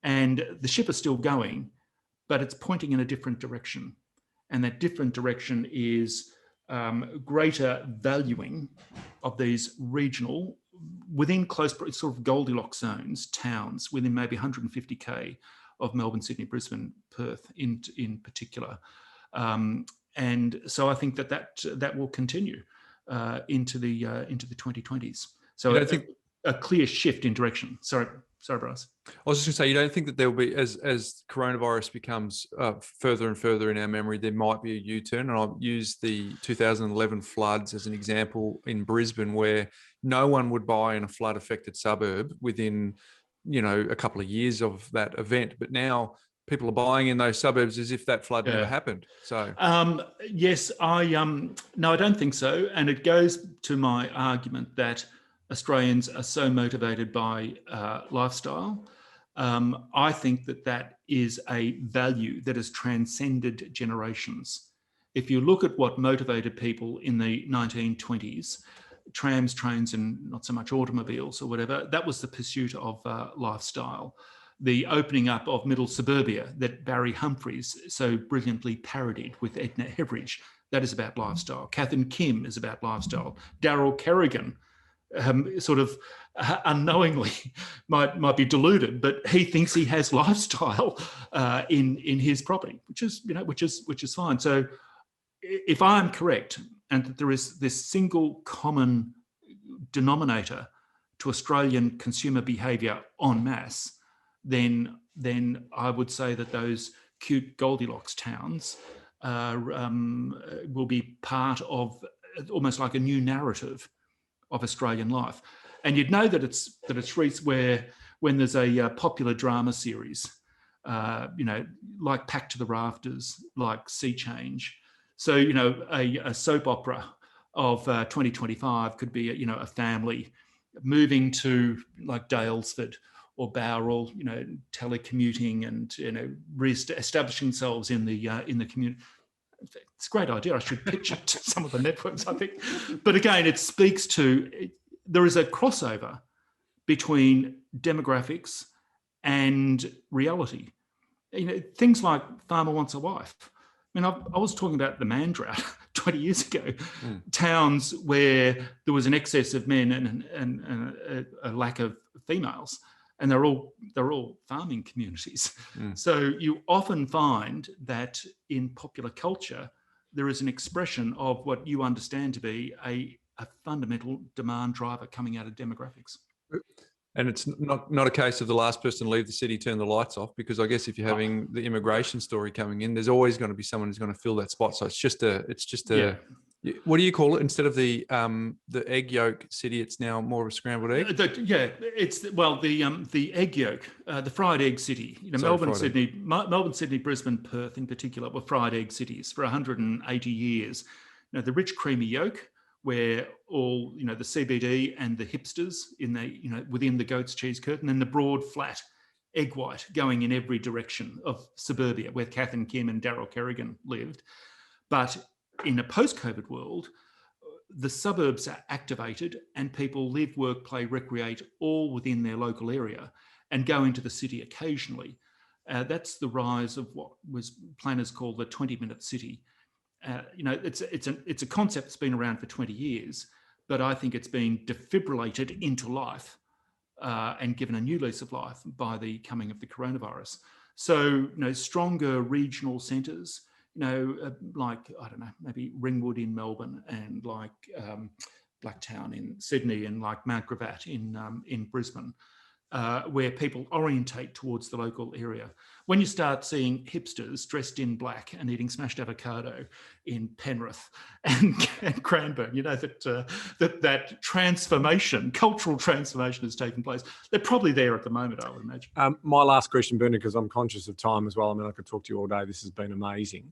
and the ship is still going, but it's pointing in a different direction. And that different direction is greater valuing of these regional, within close sort of Goldilocks zones, towns within maybe 150k of Melbourne, Sydney, Brisbane, Perth in particular. And so I think that will continue into the 2020s. So I think a clear shift in direction. Sorry, Bryce. I was just going to say, you don't think that there will be, as coronavirus becomes further and further in our memory, there might be a U-turn? And I'll use the 2011 floods as an example in Brisbane, where no one would buy in a flood-affected suburb within, a couple of years of that event. But now people are buying in those suburbs as if that flood never happened. So yes, no, I don't think so. And it goes to my argument that Australians are so motivated by lifestyle. I think that is a value that has transcended generations. If you look at what motivated people in the 1920s, trams, trains, and not so much automobiles or whatever, that was the pursuit of lifestyle. The opening up of middle suburbia that Barry Humphries so brilliantly parodied with Edna Everidge, that is about lifestyle. Kath and Kim is about lifestyle. Daryl Kerrigan, sort of unknowingly might be deluded, but he thinks he has lifestyle in his property, which is fine. So if I'm correct, and that there is this single common denominator to Australian consumer behaviour en masse, then I would say that those cute Goldilocks towns will be part of almost like a new narrative of Australian life. And you'd know that it's where when there's a popular drama series, like Packed to the Rafters, like Sea Change. So, a soap opera of 2025 could be, a family moving to like Dalesford or Bowral, telecommuting and, establishing themselves in the community. It's a great idea. I should pitch it to some of the networks, I think. But again, it speaks to, there is a crossover between demographics and reality. Things like Farmer Wants a Wife. I mean, I was talking about the man drought 20 years ago. Towns where there was an excess of men and a lack of females, and they're all farming communities. So you often find that in popular culture, there is an expression of what you understand to be a fundamental demand driver coming out of demographics. And it's not a case of the last person to leave the city turn the lights off, because I guess if you're having the immigration story coming in, there's always going to be someone who's going to fill that spot. So it's just a what do you call it? Instead of the egg yolk city, it's now more of a scrambled egg. The egg yolk, the fried egg city. Melbourne, Sydney, Brisbane, Perth in particular were fried egg cities for 180 years. The rich creamy yolk, where all the CBD and the hipsters within the goat's cheese curtain, and the broad flat egg white going in every direction of suburbia, where Kath and Kim and Daryl Kerrigan lived. But in a post-COVID world, the suburbs are activated and people live, work, play, recreate all within their local area and go into the city occasionally. That's the rise of what was planners call the 20-minute city. It's a concept that's been around for 20 years, but I think it's been defibrillated into life and given a new lease of life by the coming of the coronavirus. So, stronger regional centres, like, I don't know, maybe Ringwood in Melbourne, and like Blacktown in Sydney, and like Mount Gravatt in Brisbane, where people orientate towards the local area. When you start seeing hipsters dressed in black and eating smashed avocado in Penrith and Cranbourne, that transformation, cultural transformation has taken place. They're probably there at the moment, I would imagine. My last question, Bernard, because I'm conscious of time as well. I mean, I could talk to you all day. This has been amazing.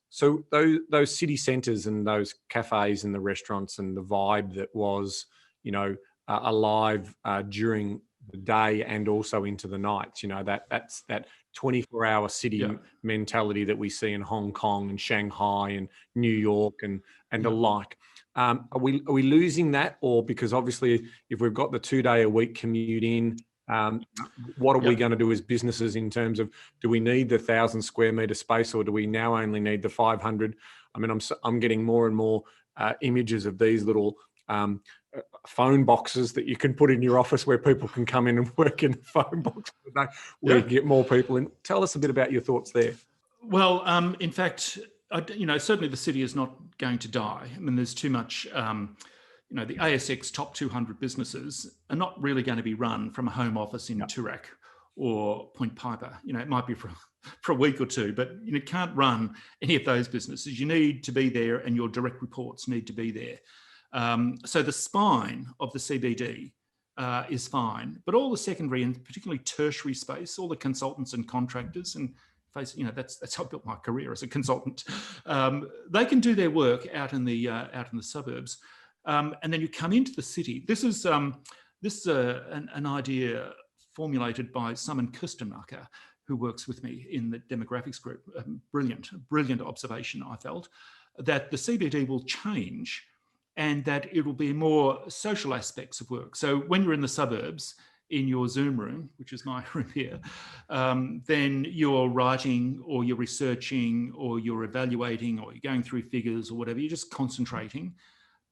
So those city centres and those cafes and the restaurants and the vibe that was, alive during the day and also into the nights, that's that 24-hour city mentality that we see in Hong Kong and Shanghai and New York and the like. Are we losing that? Or because obviously if we've got the 2-day-a-week commute in, what are we going to do as businesses in terms of, do we need the 1,000 square metre space, or do we now only need the 500? I mean, I'm getting more and more images of these little phone boxes that you can put in your office where people can come in and work in the phone box where you get more people in. Tell us a bit about your thoughts there. Well, in fact, certainly the city is not going to die. I mean, there's too much, the ASX top 200 businesses are not really going to be run from a home office in Toorak or Point Piper. It might be for a week or two, but you can't run any of those businesses. You need to be there, and your direct reports need to be there. So the spine of the CBD is fine, but all the secondary and particularly tertiary space, all the consultants and contractors, and that's how I built my career as a consultant. They can do their work out in the suburbs, and then you come into the city. This is an idea formulated by Simon Kustenmacher, who works with me in the demographics group. Brilliant observation. I felt that the CBD will change, and that it will be more social aspects of work. So when you're in the suburbs, in your Zoom room, which is my room here, then you're writing or you're researching or you're evaluating or you're going through figures or whatever, you're just concentrating.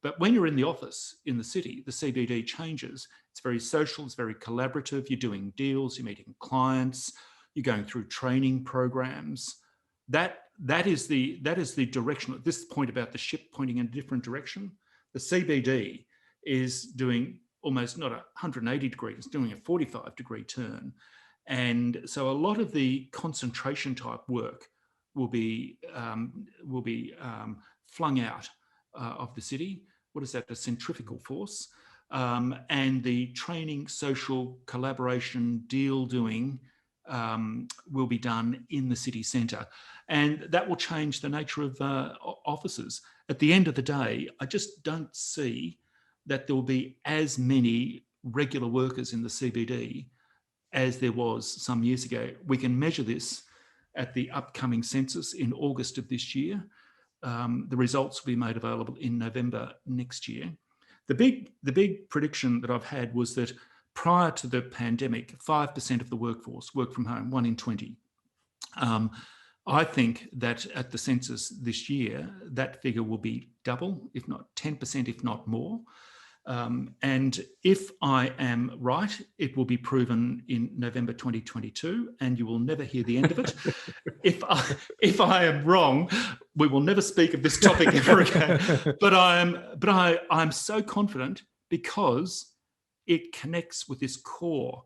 But when you're in the office in the city, the CBD changes. It's very social, it's very collaborative. You're doing deals, you're meeting clients, you're going through training programs. That is the direction. At this point about the ship pointing in a different direction, the CBD is doing almost not 180 degrees, it's doing a 45-degree turn. And so a lot of the concentration type work will be flung out, of the city. What is that? The centrifugal force. And the training, social collaboration, deal doing will be done in the city centre. And that will change the nature of offices. At the end of the day, I just don't see that there will be as many regular workers in the CBD as there was some years ago. We can measure this at the upcoming census in August of this year. The results will be made available in November next year. The big prediction that I've had was that prior to the pandemic, 5% of the workforce worked from home, 1 in 20. I think that at the census this year, that figure will be double, if not 10%, if not more. And if I am right, it will be proven in November 2022, and you will never hear the end of it. If I am wrong, we will never speak of this topic ever again. But I'm so confident because it connects with this core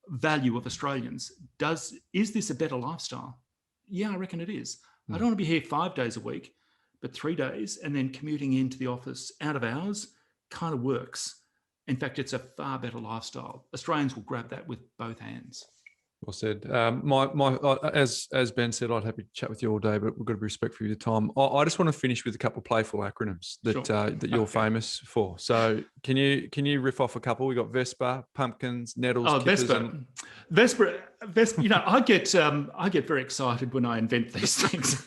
value of Australians. Is this a better lifestyle? Yeah, I reckon it is. I don't want to be here 5 days a week, but 3 days, and then commuting into the office out of hours kind of works. In fact, it's a far better lifestyle. Australians will grab that with both hands. Well said. As Ben said, I'd happy to chat with you all day, but we've got to be respectful of your time. I just want to finish with a couple of playful acronyms that Sure. that you're famous for. So can you riff off a couple? We got Vespa, pumpkins, nettles, kippers, Vespa. You know, I get very excited when I invent these things.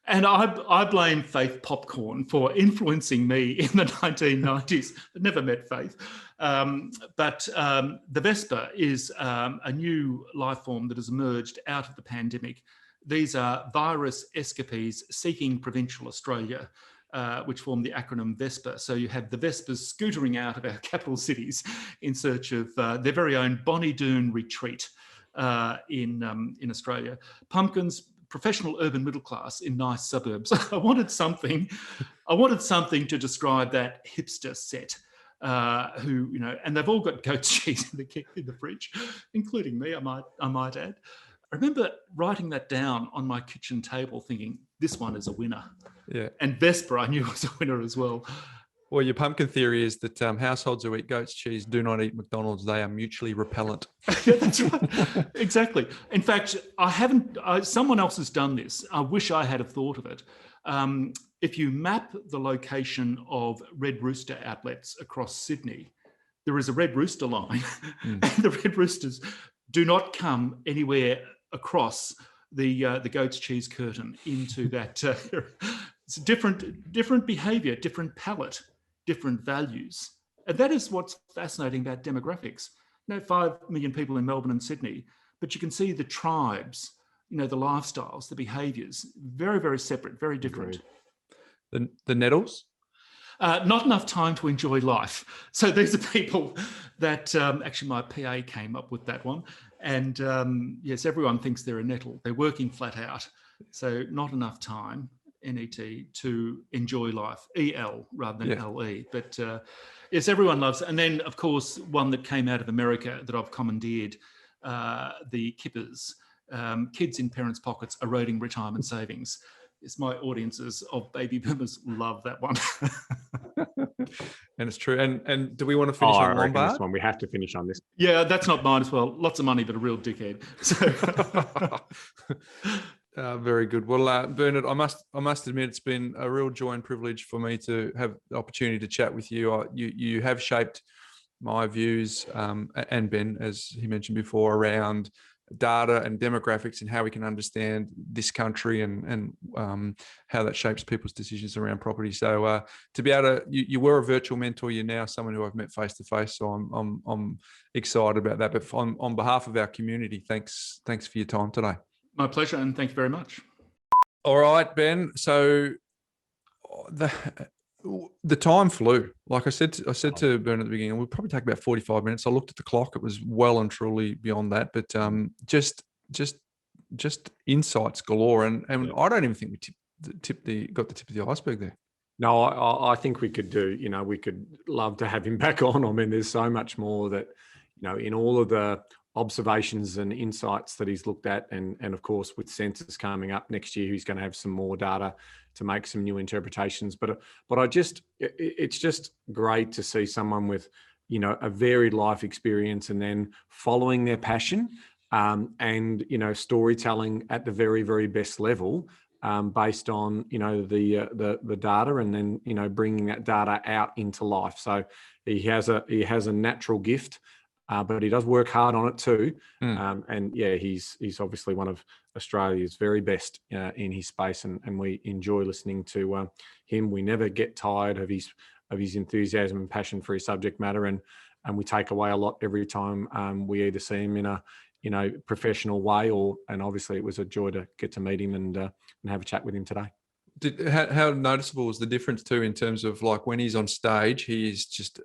And I blame Faith Popcorn for influencing me in the 1990s. I never met Faith. But the Vespa is a new life form that has emerged out of the pandemic. These are virus escapees seeking provincial Australia, which form the acronym VESPA. So you have the Vespas scootering out of our capital cities in search of their very own Bonnie Doon retreat in Australia. Pumpkins, professional urban middle class in nice suburbs. I wanted something to describe that hipster set who, you know, and they've all got goat's cheese in the fridge, including me, I might add. I remember writing that down on my kitchen table thinking, this one is a winner. Yeah. And Vespa I knew was a winner as well. Well, your pumpkin theory is that households who eat goat's cheese do not eat McDonald's. They are mutually repellent. Yeah, that's right. Exactly. In fact, someone else has done this. I wish I had have thought of it. If you map the location of Red Rooster outlets across Sydney, there is a Red Rooster line, and the Red Roosters do not come anywhere across the goat's cheese curtain into that. It's different behaviour, different palate, different values. And that is what's fascinating about demographics. You know, 5 million people in Melbourne and Sydney, but you can see the tribes, you know, the lifestyles, the behaviours, very, very separate, very different. The nettles? Not enough time to enjoy life. So these are people that actually my PA came up with that one. And yes, everyone thinks they're a nettle. They're working flat out. So not enough time, NET, to enjoy life, EL rather than LE. But yes, everyone loves it. And then, of course, one that came out of America that I've commandeered, the kippers, kids in parents' pockets eroding retirement savings. It's my audiences of baby boomers love that one. And it's true. And do we want to finish on Lombard? This one. We have to finish on this. Yeah, that's not mine as well. Lots of money, but a real dickhead. So. Very good. Well, Bernard, I must admit it's been a real joy and privilege for me to have the opportunity to chat with you. You have shaped my views, and Ben, as he mentioned before, around data and demographics and how we can understand this country and how that shapes people's decisions around property. So to be able to, you were a virtual mentor, you're now someone who I've met face to face. So I'm excited about that. But on behalf of our community, thanks for your time today. My pleasure, and thank you very much. All right, Ben. So the time flew. Like I said to Bern at the beginning, we'll probably take about 45 minutes. I looked at the clock; it was well and truly beyond that. But just insights galore, and I don't even think we got the tip of the iceberg there. No, I think we could do. We could love to have him back on. I mean, there's so much more that in all of the observations and insights that he's looked at. And of course, with census coming up next year, he's going to have some more data to make some new interpretations. But it's just great to see someone with, a varied life experience and then following their passion, and, storytelling at the very, very best level, based on, the data, and then, bringing that data out into life. So he has a natural gift, but he does work hard on it too. And yeah, he's obviously one of Australia's very best in his space, and we enjoy listening to him. We never get tired of his enthusiasm and passion for his subject matter, and we take away a lot every time we either see him in a professional way, and obviously it was a joy to get to meet him and have a chat with him today. How noticeable is the difference too, in terms of like when he's on stage, he is just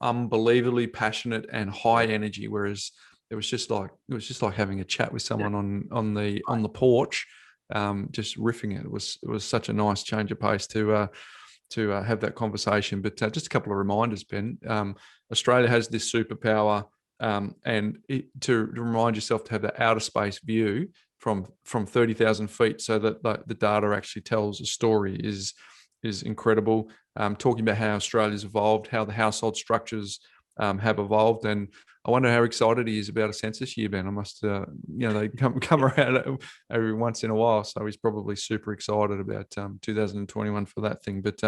unbelievably passionate and high energy, whereas it was just like having a chat with someone on the porch, just riffing it. It was such a nice change of pace to have that conversation. But just a couple of reminders, Ben. Australia has this superpower, and to remind yourself to have that outer space view from 30,000 feet, so that the data actually tells a story is incredible. Talking about how Australia's evolved, how the household structures have evolved, and I wonder how excited he is about a census year, Ben. I must, they come around every once in a while, so he's probably super excited about 2021 for that thing. But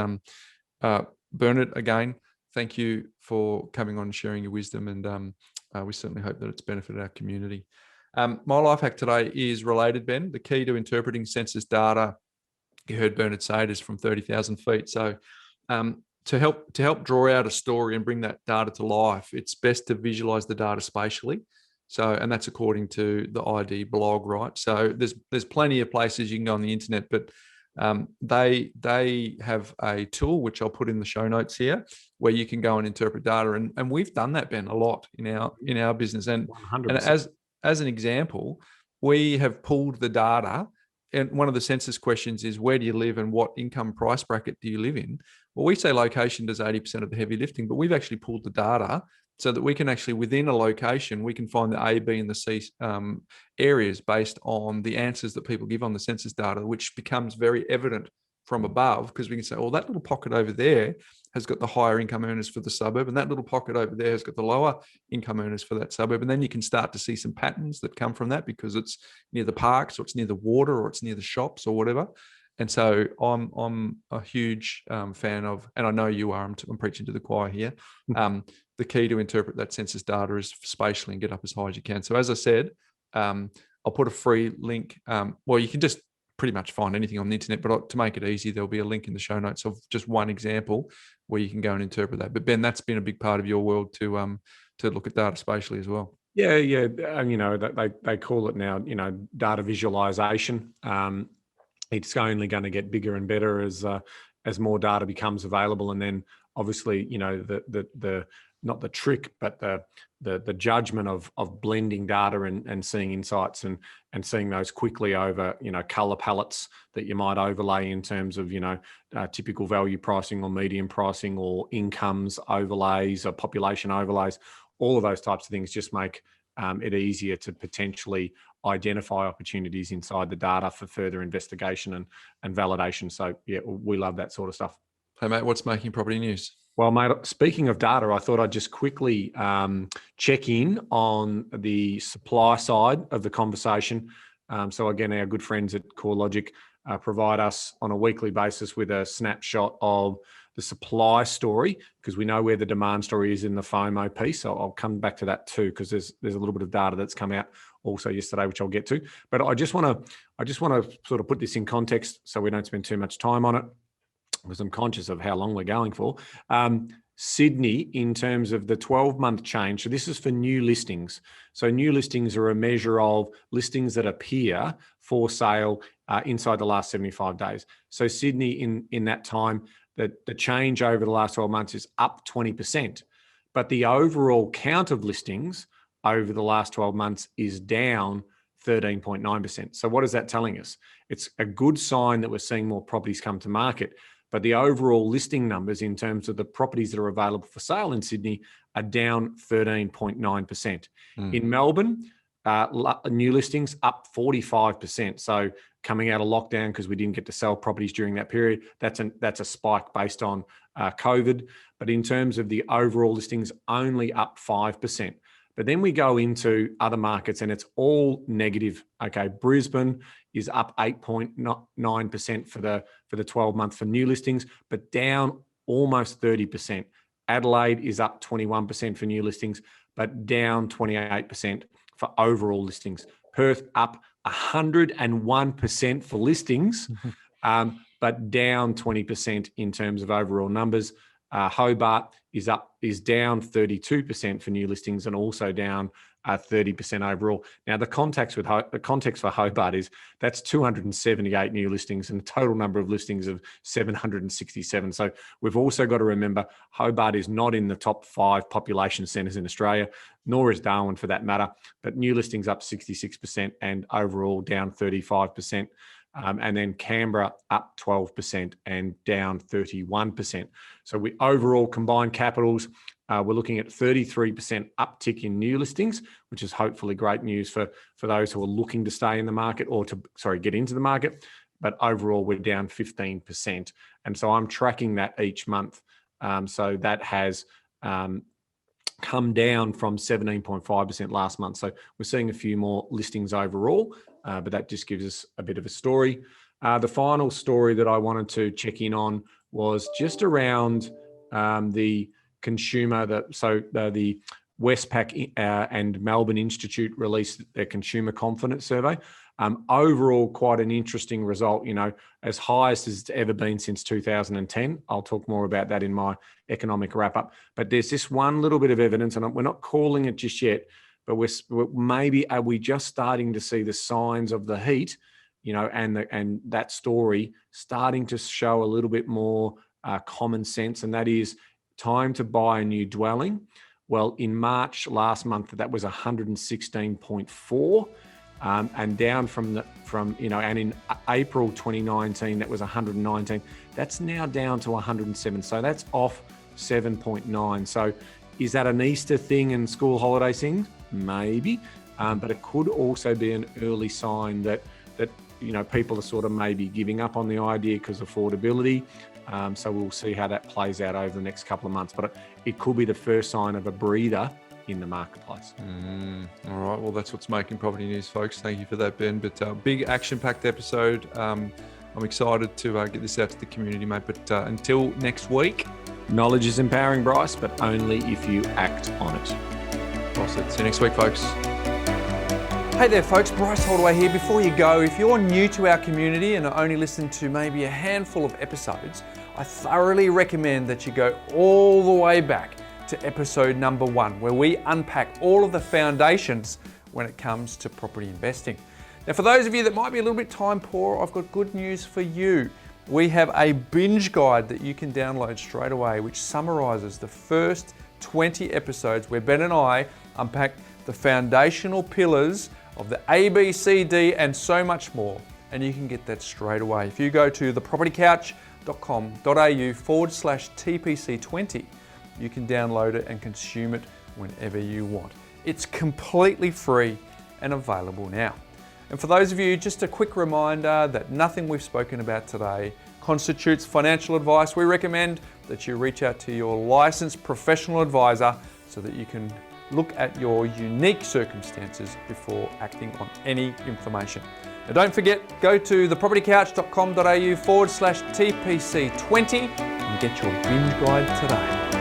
Bernard, again, thank you for coming on and sharing your wisdom, and we certainly hope that it's benefited our community. My life hack today is related, Ben. The key to interpreting census data, you heard Bernard say it, is from 30,000 feet. So to help draw out a story and bring that data to life, it's best to visualize the data spatially. So, and that's according to the ID blog, right? So there's plenty of places you can go on the internet, but they have a tool, which I'll put in the show notes here, where you can go and interpret data. And we've done that, Ben, a lot in our business. And 100%. As an example, we have pulled the data, and one of the census questions is, where do you live and what income price bracket do you live in? Well, we say location does 80% of the heavy lifting, but we've actually pulled the data so that we can actually, within a location, we can find the A, B, and the C areas based on the answers that people give on the census data, which becomes very evident from above, because we can say, oh, that little pocket over there has got the higher income earners for the suburb, and that little pocket over there has got the lower income earners for that suburb. And then you can start to see some patterns that come from that, because it's near the parks, or it's near the water, or it's near the shops, or whatever. And so I'm a huge fan of, and I know you are, I'm preaching to the choir here. The key to interpret that census data is spatially and get up as high as you can. So as I said, I'll put a free link. Well, you can just pretty much find anything on the internet, but to make it easy, there'll be a link in the show notes of just one example where you can go and interpret that. But Ben, that's been a big part of your world to look at data spatially as well. Yeah. And, they call it now, data visualization. It's only going to get bigger and better as more data becomes available. And then obviously, the not the trick, but the judgment of blending data and seeing insights and seeing those quickly over, color palettes that you might overlay in terms of, typical value pricing or median pricing or incomes overlays or population overlays. All of those types of things just make it easier to potentially identify opportunities inside the data for further investigation and validation. So yeah, we love that sort of stuff. Hey mate, what's making property news? Well, mate, speaking of data, I thought I'd just quickly check in on the supply side of the conversation. So again, our good friends at CoreLogic provide us on a weekly basis with a snapshot of the supply story, because we know where the demand story is in the FOMO piece. So I'll come back to that too, because there's a little bit of data that's come out also yesterday, which I'll get to. But I just want to sort of put this in context so we don't spend too much time on it, because I'm conscious of how long we're going for. Sydney, in terms of the 12-month change, so this is for new listings. So new listings are a measure of listings that appear for sale inside the last 75 days. So Sydney, in that time, the change over the last 12 months is up 20%. But the overall count of listings over the last 12 months is down 13.9%. So what is that telling us? It's a good sign that we're seeing more properties come to market. but the overall listing numbers in terms of the properties that are available for sale in Sydney are down 13.9%. In Melbourne, new listings up 45%. So coming out of lockdown, because we didn't get to sell properties during that period, that's a spike based on COVID. But in terms of the overall listings, only up 5%. But then we go into other markets and it's all negative. Okay, Brisbane is up 8.9% for the 12 month for new listings, but down almost 30%. Adelaide is up 21% for new listings, but down 28% for overall listings. Perth up 101% for listings, but down 20% in terms of overall numbers. Hobart is down 32% for new listings and also down 30% overall. Now, the context for Hobart is that's 278 new listings and the total number of listings of 767. So we've also got to remember Hobart is not in the top 5 population centres in Australia, nor is Darwin for that matter, but new listings up 66% and overall down 35%. And then Canberra up 12% and down 31%. So we overall combined capitals, we're looking at 33% uptick in new listings, which is hopefully great news for those who are looking to stay in the market or get into the market. But overall, we're down 15%. And so I'm tracking that each month. So that has come down from 17.5% last month. So we're seeing a few more listings overall, but that just gives us a bit of a story. The final story that I wanted to check in on was just around the consumer. The Westpac and Melbourne Institute released their consumer confidence survey. Overall, quite an interesting result, as high as it's ever been since 2010. I'll talk more about that in my economic wrap up. But there's this one little bit of evidence, and we're not calling it just yet, but are we just starting to see the signs of the heat, and that story starting to show a little bit more common sense, and that is time to buy a new dwelling. Well, in March last month, that was 116.4. And down and in April 2019, that was 119. That's now down to 107. So that's off 7.9. So is that an Easter thing and school holiday thing? Maybe. But it could also be an early sign that people are sort of maybe giving up on the idea because of affordability. So we'll see how that plays out over the next couple of months. But it could be the first sign of a breather in the marketplace. All right. Well, that's what's making property news, folks. Thank you for that, Ben. But big action-packed episode. I'm excited to get this out to the community, mate. But until next week, knowledge is empowering, Bryce, but only if you act on it. Well said. See you next week, folks. Hey there folks, Bryce Holdaway here. Before you go, if you're new to our community and only listened to maybe a handful of episodes, I thoroughly recommend that you go all the way back to episode number 1, where we unpack all of the foundations when it comes to property investing. Now, for those of you that might be a little bit time poor, I've got good news for you. We have a binge guide that you can download straight away, which summarizes the first 20 episodes where Ben and I unpack the foundational pillars of the A, B, C, D, and so much more. And you can get that straight away. If you go to thepropertycouch.com.au/TPC20, you can download it and consume it whenever you want. It's completely free and available now. And for those of you, just a quick reminder that nothing we've spoken about today constitutes financial advice. We recommend that you reach out to your licensed professional advisor so that you can look at your unique circumstances before acting on any information. Now don't forget, go to thepropertycouch.com.au/TPC20 and get your binge guide today.